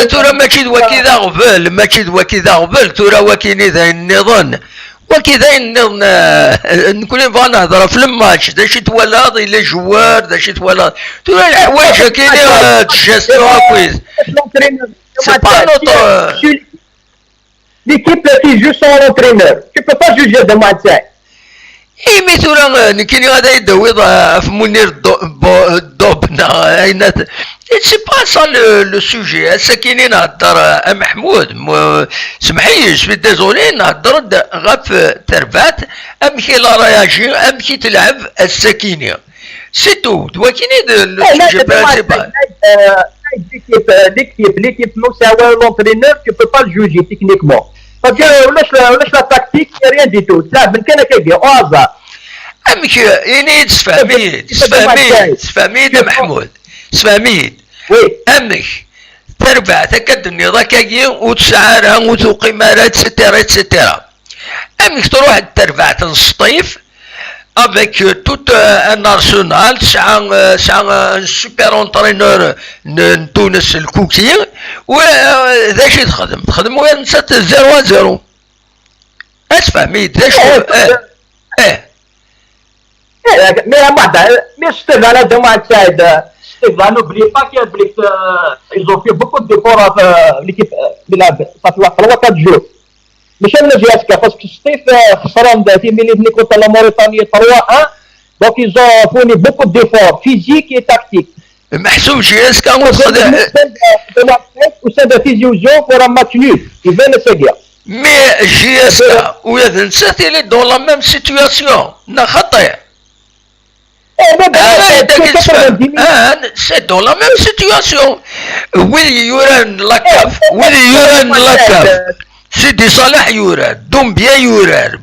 ترى ماشي دوا كذا غفل ماشي دوا كذا غفل ترى وكيني ذا النظام وكذا النظام نكون نبغى نهضر في الماتش دا شي توالاد الا جوار دا شي توالاد ترى الحوايج كاينين تجاستوها كويس سي با نوتر l'équipe qui joue sans l'entraîneur. Tu peux pas juger de match. اي مي ترى كاين غادا يدوي في منير دوبنا اين سي با سا لو سوجي هسا كاينين نهضر محمود سمحي جو ديزولي نهضر غاف تربات امشي لا رياجي امشي تلعب السكينه سي تو دوا كاينين لو سوجي برينسيبال l'équipe مساواه l'entraîneur tu peux pas le juger techniquement. ولاش لا تاكتيك ريان دي تو تلعب من كان كيجي او هازار امك يعني تفهميد محمود تفهميد امك تربع تكد النظام كاجي وتسعرها وتقيمها اتسيتيرا اتسيتيرا امك تروح تربع تنصطيف avec tout un arsenal ساعة un super entraîneur تونس الكوكي وذا شي تخدم وين نسات 0-0 اسفهمي ذا شي mais Steve على دوما تساعد Steve n'oublie pas qu'ils ont fait beaucoup d'efforts l'équipe بيلعب صافي 3-4 jours مش انا جاسكا باسكو ستيف خسران في ميليتني كونتر لا موريتانيا 3-1 دونك ils ont fourni beaucoup d'efforts physiques et tactiques. محسوب جاسكا وساد فيزيوزيون pour un match nul il vient de se dire. Mais جاسكا ويا نسات اللي دون لا ميم سيتوياسيون نا خطير. C'est dans la même situation. Oui, يوران لاكاف سيدي صالح يورار دومبيا يورار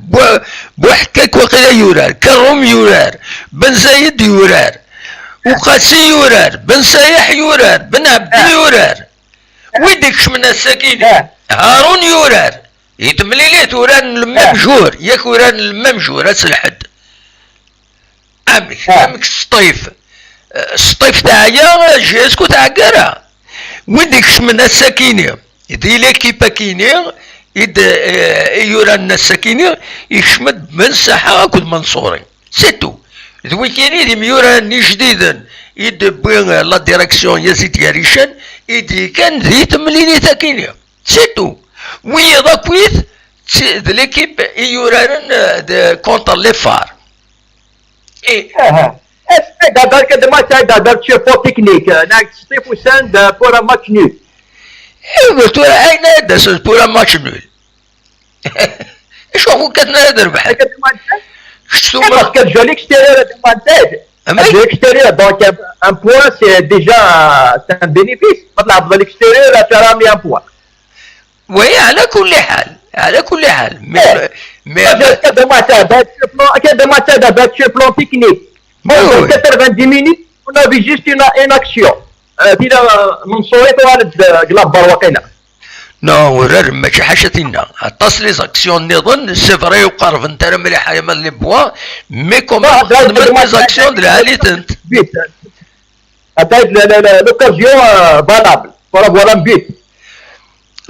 بوحكاك وقيلا يورار كروم يورار بن زايد يورار وقاسي يورار بن سايح يورار بن عبدي يورار ويدكش من السكين هارون يورار يتمليليت وران الممجور ياك وران الممجور اسلحد عمك السطيف تاعيا جاسكو تاع كرا ويدكش من السكينه يدي ليكيبا كيني يد يوران السكينه يشمد من ساحه كل منصوري سيتو ذوي كاينين دي ميوران جديدا يد بوين لا ديريكسيون يزيد ياريشان يدي كان ذي تمليني تاكيني سيتو وي ضاكويت ليكيب يوران كونتر لي فار اي دار كده ما دار تشيفو تكنيك ناك ستيفو ساند بور ماتش نول ايوا ترى اين هذا بور ان ماتش نول ايش هو كتنادر بحال شتو باسكو جو ليكستيريور دو مانتاج ليكستيريور دونك ان بوان سي ديجا سي ان بينيفيس تطلع ليكستيريور ترامي ان بوان وي على كل حال مي كده ما تاع باتش بلون تكنيك 90 minutes on avait juste une action دينا منصوري والد قلاب وقينا نو ورر ماشي حاجتنا اتصلي زاكسيون نظن سي فري وقرب انت مليح يا مال لي بوا مي كوم خدمت لي زاكسيون دلالي تنت بيت اتايد لوكازيون فالابل ولا بيت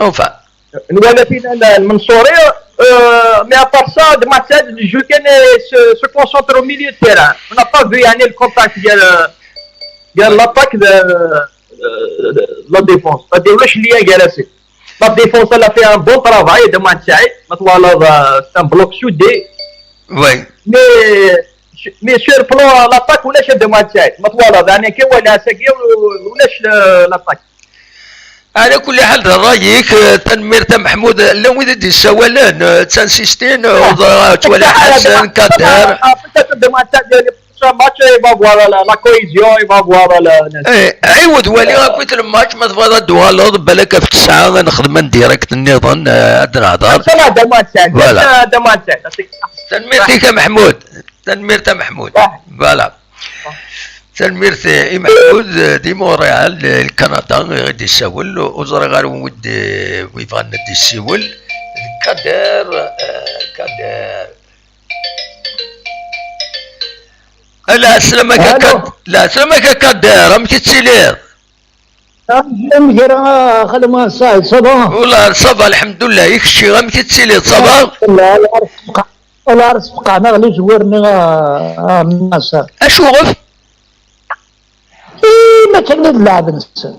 انفا نوالا فينا المنصوري mais à part ça de match le jeu se concentre au milieu de terrain on n'a pas vu يعني le contact ديال l'attaque de la défense c'est-à-dire واش اللي جالسين la défense elle a fait un bon travail de match مثلا c'est un bloc soudé oui mais sur le plan l'attaque ولاش de match مثلا يعني كي ولا ساكي ولاش l'attaque على كل حال رايك تنمير محمود لو يدي السوالان تنسيستين ولا حسن كدار لا كويزيون عيود ولي قلت الماتش ما تبغى دوالو بالك في 9 نخدم ديريكت النظام عاد نهضر فوالا تنميرتك محمود فوالا تنميرتي محمود دي مونريال الكندا غادي يساول وزرا غير ود ويفان دي السيول كادر لا سلامك كادر راهم تتسيلير مجرى خدمة ساعد صباح والله صبا الحمد لله يكشي غير كتسيلي صبا لا عرس بقى نغلي زورني الناس اشوف ما كان نلعب نسى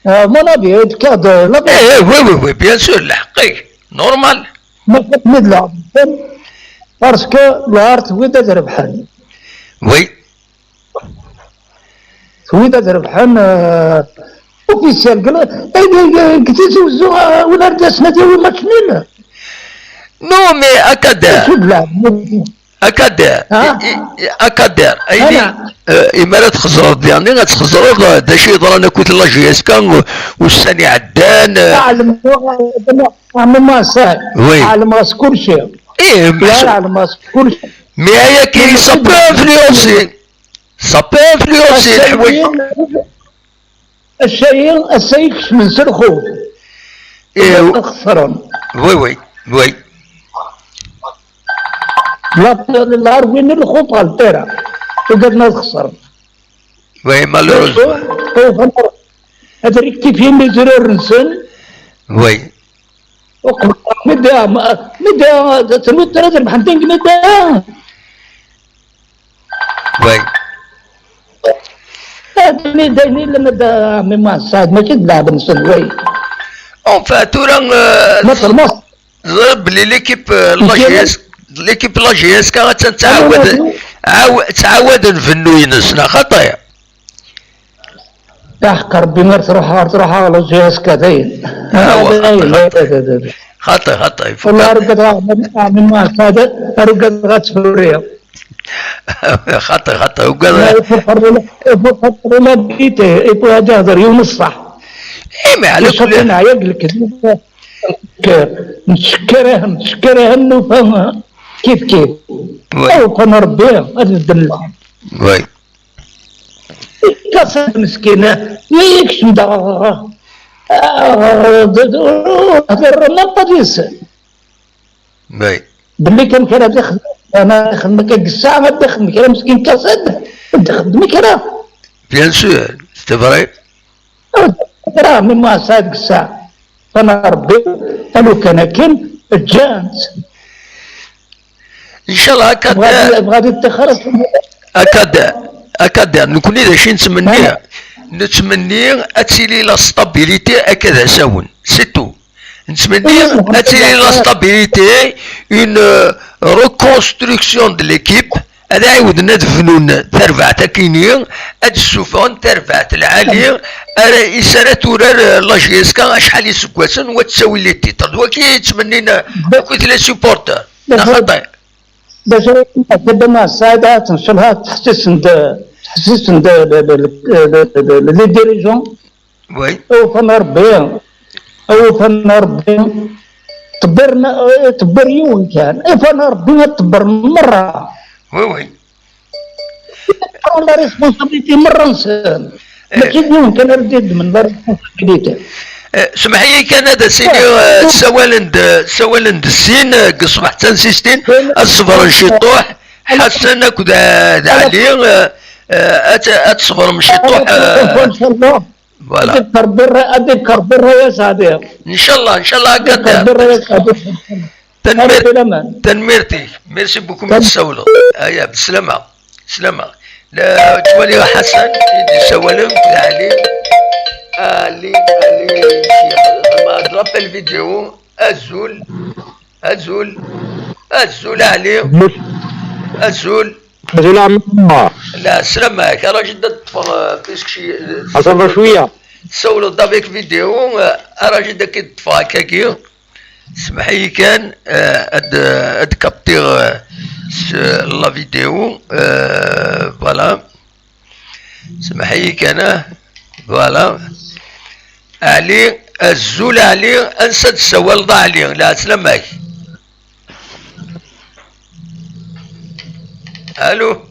ما نبي كادر لا ايه وي بيان سور الحقيقة نورمال ما كان نلعب باسكو الارت ويدا تربحن وي ويدا تربحن اوفيسيال قال كنت زوزو ولا رجعنا ديال الماتش نيل نو مي اكادا اكادير ايدي امارات خزرت يعني غتخزروا داشي يضرنا كوت لا جي اس كان والثاني عدان عالم ما صار عالم راس كل شيء ايه عالم راس كل شيء مي هيا كاين سابو انفلونسي الحوايج الشيء من سرخو ايه خسران وي لا وين الخطة التيرا وقدنا نخسر وي مالوروز هذا ريكتيفين لي زرار نسن وي مدى تنوت ترى بحنتين مدى وي هذا دايني لما مما صاد ما كد لعب نسن وي اونفا تورا مصر ضرب لي ليكيب لا جي اس كانت تعاود نفنو ينسنا خطايا تحقر بمر تروح على جي اس كذين خطا والله رقد من ما صاد رقد غتفوريا خطا وقال يفكر لا بيته يبغى جاهر يوم الصح اي ما على كل انا يقلك نشكره انه فهم كيف او كنربيه هذا الدلع وي كسر مسكينه يكشم هذا ما قديس وي باللي كان دخل انا دخل الساعه ما دخل كلام مسكين كاسد دخل كلام بيان سور سي فري راه من ما صادق الساعه فانا ربي قالوا كان الجانس ان شاء الله غادي تخرج هكذا نكون اذا شي نتمني اتيلي لا ستابيليتي هكذا ساون سي تو نتمني اتيلي لا ستابيليتي اون ريكونستركسيون دو ليكيب هذا عاود ندفنون تربع تاكيني هاد السوفون تربع العالي إسارة تورار لا جي اس كا شحال يسكواسن وتساوي لي تيتر دوكي تمنينا كنت لي سيبورتر خطا باش قدام الساعة تنشرها تحسسن لي ديريجون وي او فن ربي تبر يوم كان فن ربي تبر مرة وي لا ريسبونسابيلتي مرة نسان ماشي يمكن رديد من لا ريسبونسابيلتي سمح لي كان هذا سيدي سوالند السين قصبح تنسيستين الصبر نشيطوح حسن كذا علي اتصبر مشيطوح فوالا اذكر برا يا سعدي ان شاء الله هكذا تنميرتي ميرسي بوكو من السولو هيا بالسلامة لا تولي حسن يدي سوالم علي اللي ما ضرب الفيديو ازول علي ازول لا سلامك راه جدا تطفى بيسك شي اصبر شويه سولو دافيك فيديو راه جدا كيطفى هكاكي اسمح لي كان اد كابتير لا فيديو فوالا اسمح لي كان فوالا علي الزول علي انسى السوال ضاع علي لا سلامك الو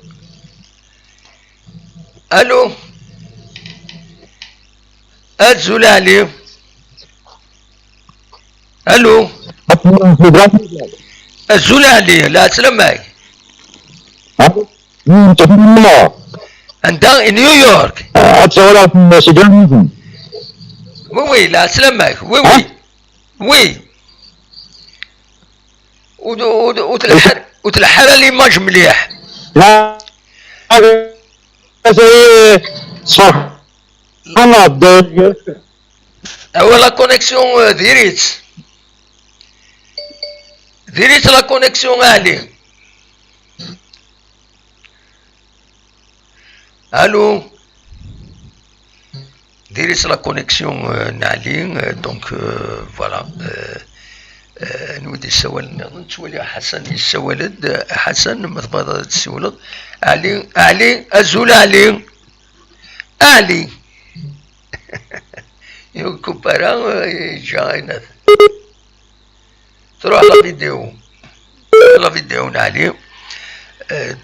الزول علي الو الزول علي لا سلامك انت نيويورك وي وي لا سلامك وي وي وي وتلحر ليماج مليح. لا هذا صح انا هو لا كونيكسيون ديريت لا كونيكسيون عليه. الو ديريت لا كونيكسيون نعلي دونك فوالا. نودي السوال نتولي حسن السوالد حسن مثبطة السولد علي أزول علي يكبرا جاينا تروح لا فيديو نعلي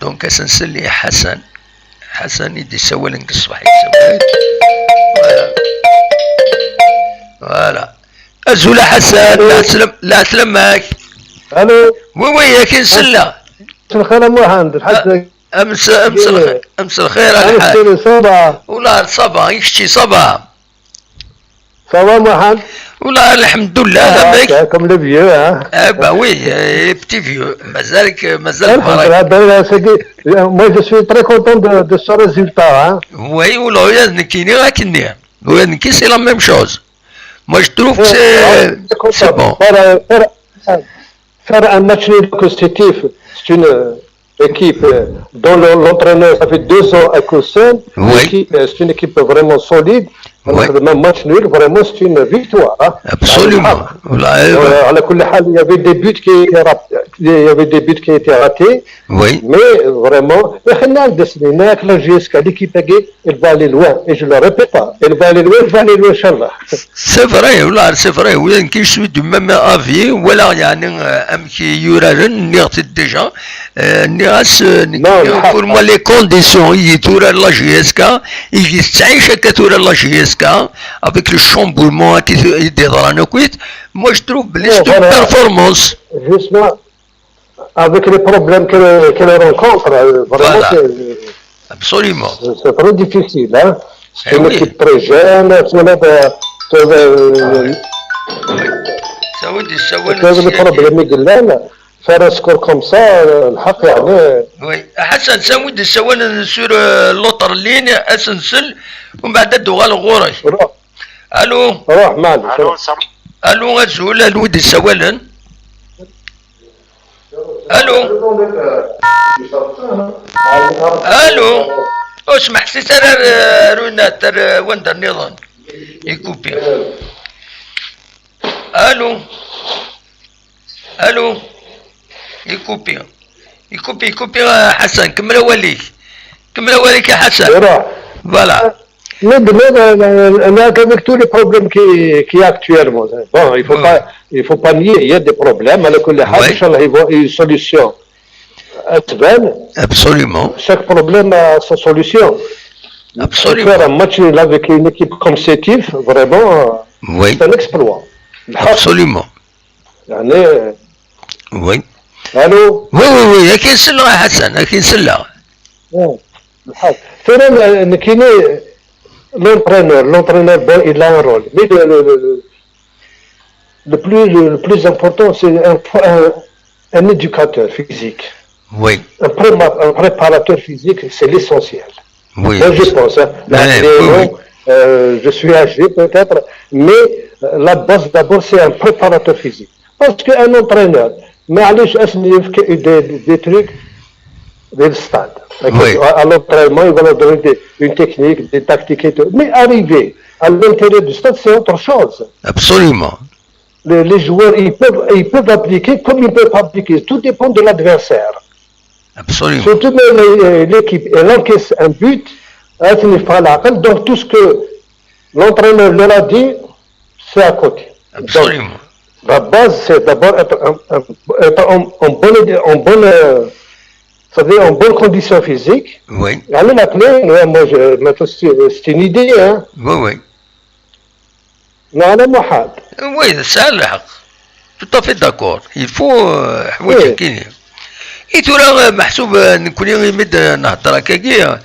دونك اسنسلي حسن يدي السوال نقص واحد السوال فوالا. أزول حسن لا سلامك. الو وي وي كاين سلة الخير محمد حتى امس الخير الحال صباح ولا صباح يشتي صباح صباح محمد ولا الحمد لله لبيك كم لو فيو ها با وي بتي فيو مازال moi je suis très content de ce résultat hein. وي ولا يا نكيني راكني ويا نكي سي لا ميم شوز. Moi je trouve que c'est bon. Faire un match nul consécutif, c'est une équipe dont l'entraîneur, ça fait 2 ans à Cousin. Oui. C'est une équipe vraiment solide. Oui. Même match nul, vraiment, c'est une victoire. Hein. Absolument. على كل حال, il y avait des buts qui étaient ratés. Oui. Mais vraiment, la GSK, l'équipe elle va aller loin. Et je ne le répète pas. Elle va aller loin, Inch'Allah. C'est vrai, c'est vrai. Oui, je suis du même avis. Voilà, il y a un qui يورارن نيرت déjà. Pour moi, les conditions, il y a la GSK, il y a la GSK, avec le chamboulement qui est dans la cuite. Moi, je trouve les performances. Justement, avec les problèmes qu'elle rencontre, vraiment, voilà. Absolument. C'est très difficile. Hein? C'est une équipe très jeune. Le problème est faire un score comme ça, الحق يعني. وي حسن سوي السوال سور اللوطر لين اسنسل ومن بعد الدوغال غوري. الو روح معنا. الو غزول الود السوالن. الو اسمح سي ترى رونا ترى وندر نظام يكوبي. الو يكوبي حسن كمل اوليك يا حسن. فوالا. Avec tous les problèmes qu'il y a actuellement. Bon, il faut pas nier, il y a des problèmes. على كل حال إن شاء الله il y a une solution. Absolument. Chaque problème a sa solution. Absolument. Faire un match avec une équipe comme Sétif, vraiment, oui. C'est un exploit. Absolument. Oui. Allô. Oui, كاين سلة يا حسن, كاين سلة. فعلا كاين l'entraîneur bon, il a un rôle. Mais le plus important, c'est un éducateur physique. Oui. Un préparateur physique, c'est l'essentiel. Oui. Moi, je pense. Hein. Oui. Je suis âgé peut-être, mais la base d'abord, c'est un préparateur physique. Parce qu'un entraîneur, معليش يفكر des trucs du stade. Oui. À l'entraînement, il va leur donner une technique, des tactiques et tout. Mais arriver à l'intérieur du stade, c'est autre chose. Absolument. Les joueurs, ils peuvent appliquer comme ils peuvent appliquer. Tout dépend de l'adversaire. Absolument. Surtout l'équipe, elle encaisse un but, donc tout ce que l'entraîneur leur a dit, c'est à côté. Absolument. Donc, la base, c'est d'abord être en bonne condition physique. Oui. Allez la clé, moi, c'est une idée. Hein. Oui. Non, محال. Oui, c'est الحق. Tout à fait d'accord. Il faut حوايج كاينين. إي تورا محسوب نكون يمد نهضر هكاكي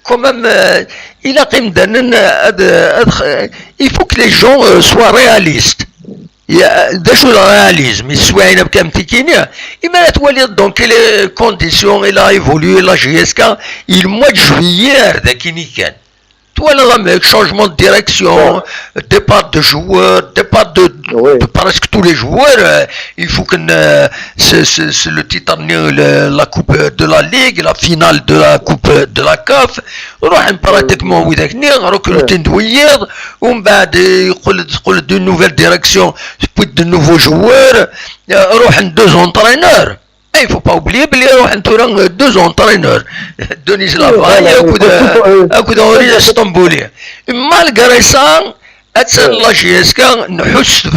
quand même, il a quand même il faut que les gens soient réalistes. ده شو الرياليزم يسوى بكام تيكينيا إما لا تولي دونك لي كونديسيون إلا ايفولوي لا جي اس كا الموا دو جويير ذا كيني كان Voilà, avec changement de direction, départ de joueurs, départ de presque tous les joueurs. Il faut que c'est le titre, la coupe de la Ligue, la finale de la coupe de la CAF. نروح pratiquement وذاك recruter دوير ومن بعد يقول de nouvelles directions, puis de nouveaux joueurs. نروح deux entraîneurs. Il ne faut pas oublier qu'il y a deux entraîneurs, Denis Lavalle et Henri Stambouli. Malgré ça, la GSK نحس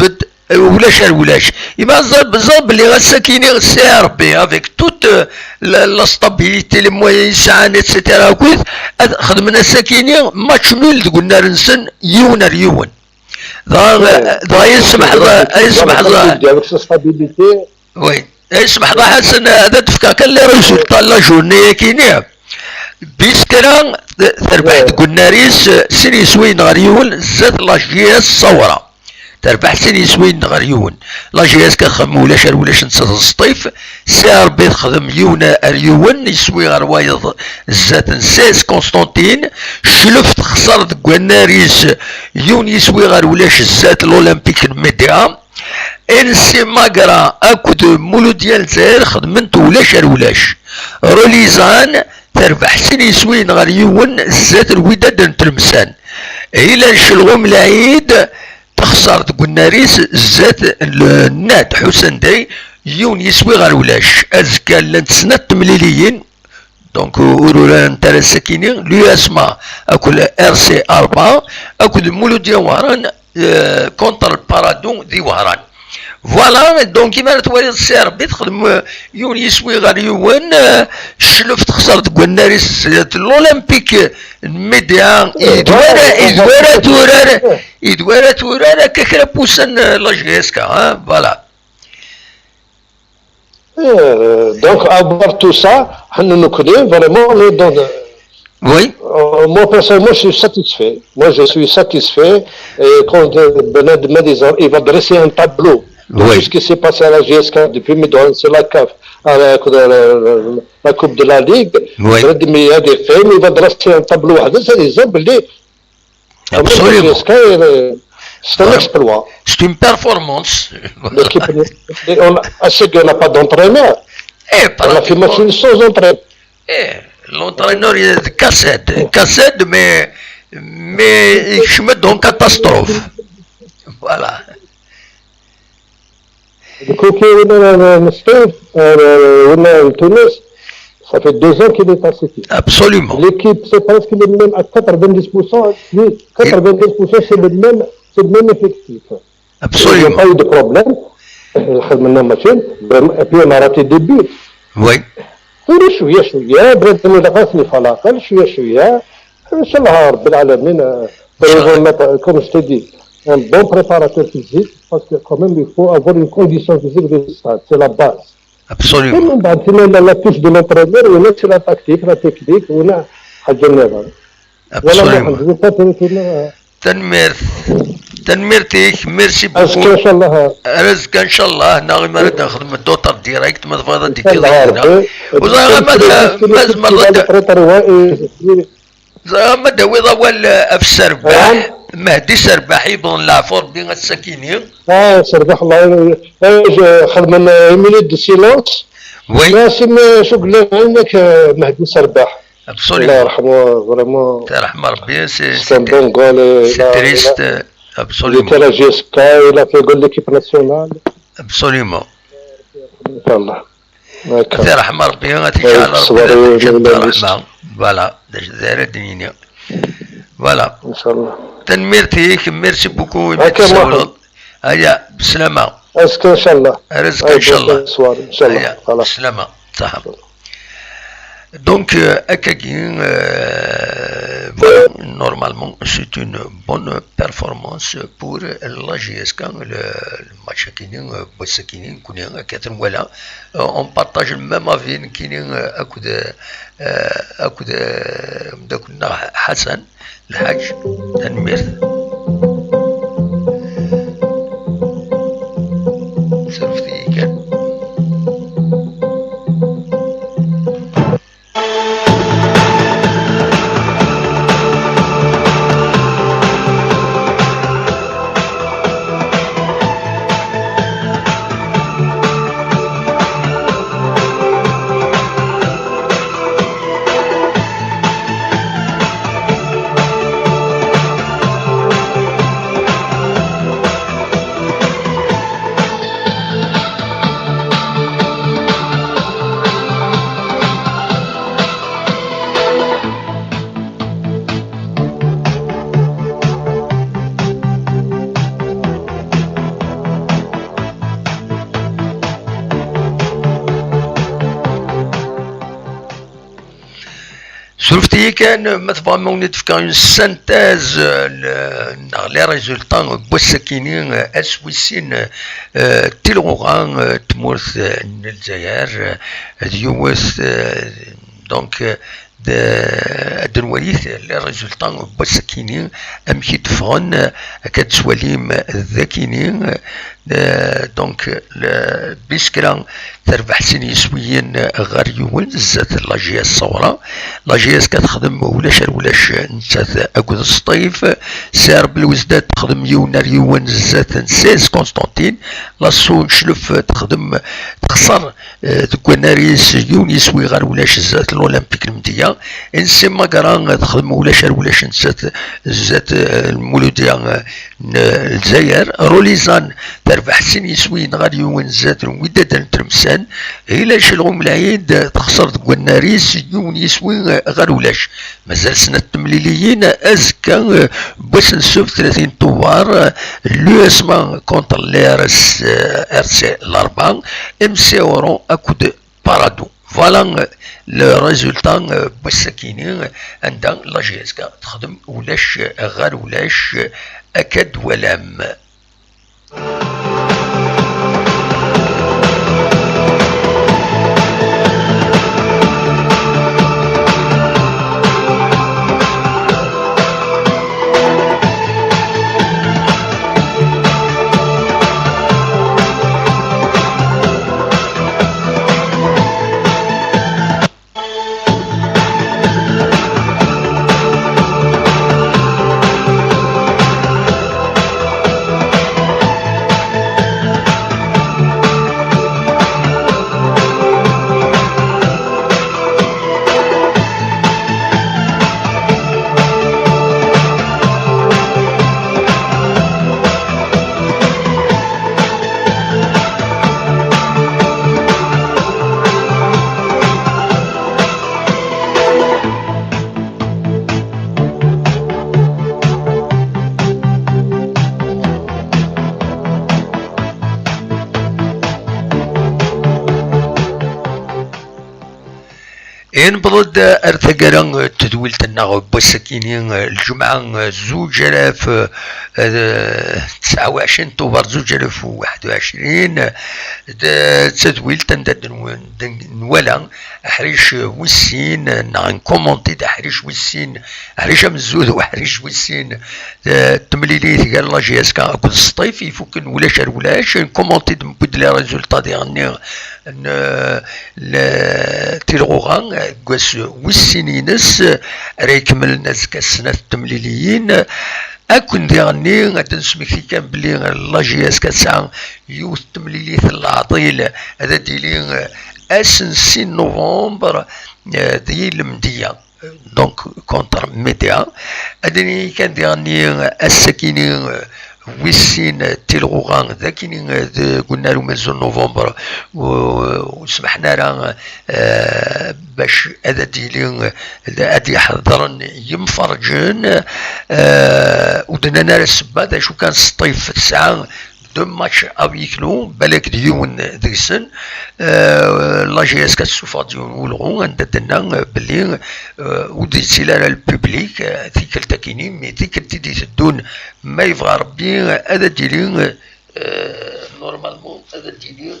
ولاش يبقى بزاف اللي غاساكيني CRB avec toute la stabilité les moyens يسعان etc. كويس خدمنا ساكيني ماتش نول قلنا نسن يون ضا يسمح وي اسمح الله حسن هذا تفكاك اللي ريزولتا لا جورني كينيا بيسكرا تربح قلنا ريس سيني سوين غريون زاد لا جي اس صورة تربح سيني سوين غريون لا جي اس كخدم ولاش نسى السطيف سي ار بي تخدم يونا ريون يسوي غروايض زاد نساس كونستانتين شلفت خسرت قلنا ريس يون يسوي غير ولاش زاد الاولمبيك الميديا انسي ماقرا اكد مولو ديال زير خدمنتو ولاش روليزان تربح سيني سوين غير يون زات الوداد نتلمسان الى نشلغوم العيد تخسر قلنا ريس زات الناد حسن داي يون يسوي غير ولاش ازكى لنتسنى التمليليين دونك اورولا نتاع الساكينين لو اسما اكل ار سي 4 اكد مولو ديال وهران كونتر البارادون دي وهران فوالا دونك كيما توالي السير بي تخدم يون يسوي غير يون شلفت خسرت قلنا ريس الاولمبيك الميديا يدوارا تورار كاكرا بوسن لا جي اس كا فوالا Donc, à part tout ça, nous connaissons vraiment les dons. Oui. Moi, personnellement, je suis satisfait. Moi, je suis satisfait. Et quand Bernard me disait, il va dresser un tableau de tout ce qui s'est passé à la GSK depuis Médon, c'est la CAF, à la Coupe de la Ligue. Oui. Il y a des faits, mais il va dresser un tableau. C'est des hommes, Absolument. C'est un exploit. C'est une performance. C'est qu'on n'a pas d'entraîneur. On a fait match sans entraîneur. L'entraîneur il est cassette, mais je me donne catastrophe. Voilà. Du coup, on a Tunis, ça fait 2 ans qu'il est à City. Absolument. L'équipe, c'est presque le même à 90%. Oui, 90% c'est le même effectif. Absolument. Il n'y a pas eu de problème. Et puis on a raté des buts. Oui. شوية بغيت نلغاسني في الأقل شوية إن شاء الله رب العالمين comme je te dis un bon préparateur physique parce que quand même il faut avoir une condition physique de stade, c'est la base. Absolument. ومن بعد la touche de l'entraîneur وهنا c'est la tactique, la technique وهنا حاجة نظام. Absolument. تنميرتك ميرسي بوكو ان شاء الله رزق ان شاء الله ناغي مرات نخدم الدوتر ديريكت ما تفضل ديك وزغا ما داوي ضوال اف سرباح مهدي سرباح يبغى العفور بين السكينين سرباح الله خدمنا مينيت دو سيلونس وي ناسم شو قلنا عندك مهدي سرباح الله يرحمه فريمون يرحم ربي سي بون غول سي تريست Absolument. Il était à la GSK, il a fait goal d'équipe nationale. Absolument. Inch'Allah. D'accord. رحمة ربي غاتيجي على ربي رحمة. فوالا دايرة الدنيا. فوالا. إن شاء الله. تنميرتيك ميرسي بوكو هيا بسلامة. رزق إن شاء الله. رزق إن شاء الله. إن شاء الله. بسلامة. صح. Donc, voilà, normalement, c'est une bonne performance pour la GSK. Le match Kinin, voilà, on partage le même avis à coup de Hassan, le Hajj, Tanmir. شفتي كان مثلا مونيت في كان سانتاز لي ريزولطان بوسكينين اسويسين تيلوغان تمورث الجزائر ديوث دونك الدنواليث لي ريزولطان بوسكينين امشي تفغن كتسواليم ذاكينين دونك بيسكرا تربح سني سويين غير يول زات لاجي الصورة لاجي كتخدم ولاش نسات اكود الصطيف سار بالوزدات تخدم يونار يوان زات نسيس كونستانتين لاسو شلف تخدم تخسر تكوناريس يونيس وي غير ولاش زات الاولمبيك المدية انسي ماكران تخدم ولاش نسات زات المولودية الجزائر روليزان تربح سني سوين غير يوان زات الوداد الترمسان إلا شلغم العيد تخسر تقولناريس يونيس وين غير ولاش مازال سنة التمليليين أزكا باش نشوف 30 طوار لو اسما كونتر لي ار سي الأربعة ام سي اورو أكود بارادو فوالا لو ريزولتا بوسكيني عندها لا جي اس كا تخدم ولاش غير ولاش أكد ولام. نبض ارتقرا تدويلت النغ بوسكينين الجمعة 2029 طوبر 2021 تدويلت نولا حريش وسين نعن كومونتي دا حريش وسين حريش مزود وحريش وسين تمليليت قال لا جي اس كا اكو الصيف يفك ولاش كومونتي نبد لي ريزولطا ديالني تيلغوغان قاس وسينينس ريكمل الناس كالسنة التمليليين أكون ديالني غادي نسميكي كان بلي لا جي اس كتسعى يوث تمليليت العطيل هذا ديالي اسنسي نوفمبر ديال المدية دونك كونتر ميديا هذاني كان ديالني الساكنين ويسين تيلغوغان ذاكيني قلنا له مازال نوفمبر وسمحنا له باش هذا ديالي هادي يحضرن يمفرجن ودنا ناس بعد شو كان الصيف في الساعة دو ماتش افيكلو بالك ديون ذيك السن لا جي اس كتشوف ديون ولغو عندنا بلي وديتي لها البوبليك ذيك التاكيني مي ذيك تدي تدون ما يبغى ربي هذا ديري نورمالمون هذا ديري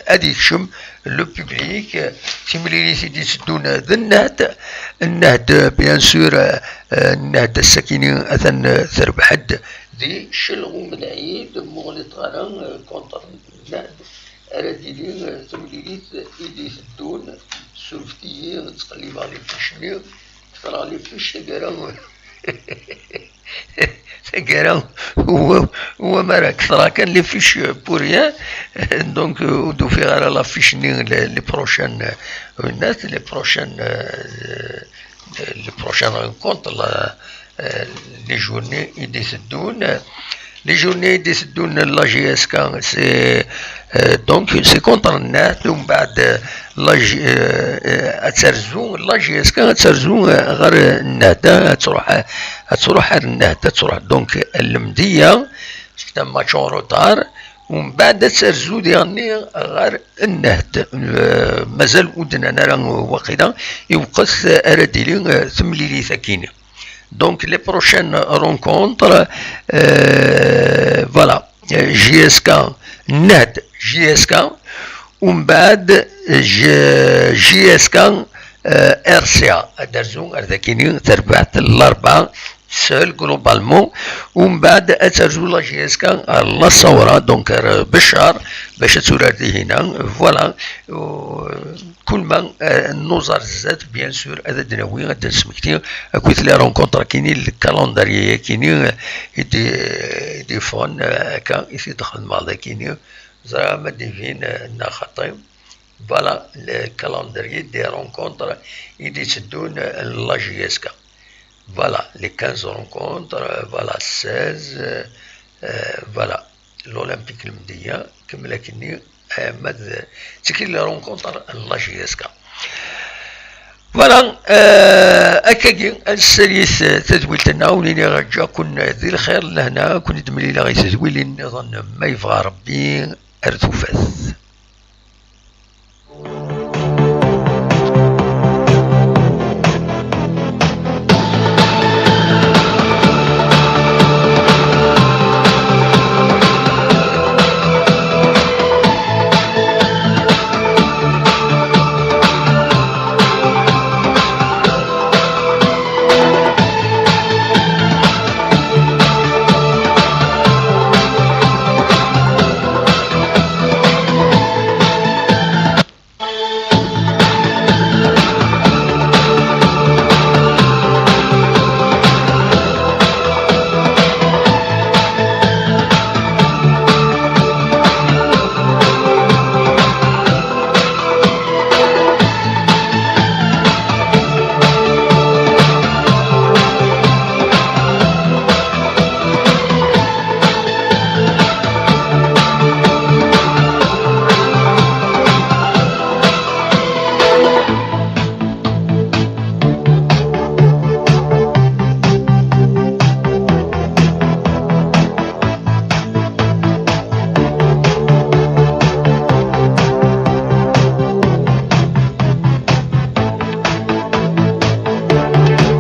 هذيك شم لو بوبليك تيملي تيدي تدون ذا النهد بيان سور النهد الساكنين اثن تربحد دي شلغو من عيد مغلط غانا كونتر النهد على ديلي تمليليت يدي تدون سولفتيي تقلب على فيشني تقرا على فيش كارا هو مرا كثرا كان لي فيش بوريان دونك ودو في على لا فيشني لي بروشان الناس لي بروشان رونكونتر لي جورني يديسدون لي جورني يديسدون لا جي اس كا سي دونك سي كونتر الناس ومن بعد لا جي اتسرزو لا جي اس كا اتسرزو غير النهدا تروح النهدا تروح دونك المديه تم ماتشون روتار ومن بعد تسرزو ديالني غير النهد مازال ودنا انا راه واقيلا يوقف ارديلي ثمليلي ثكينه donc les prochaines rencontres voilà JSK NED JSK ومن بعد JSK RCA درزون ارذاكيني تربعت الاربعه سول جلوبالمون ومن بعد اترجو لا جي اس كا لا صوره دونك بالشهر باش تورردي هنا فوالا كل ما النظر زاد بيان سور هذا دناوي غادا نسمكتي كويت لي رونكونتر كاينين الكالندري كاينين دي فون هكا يدخل مع ذا كاينين زعما ديفين ناخطي فوالا الكالندري دي رونكونتر يدي تدون لا جي اس كا voilà les 15 rencontres voilà 16 voilà l'Olympique المدية كمل كني مد تكل رونكونتر لا جي اس كا فوالا اكاكي السليس تدويلتنا وليني رجا كن ذي الخير لهنا كن دملي لا غي تدويل نظن ما يبغى ربي ارثوفاث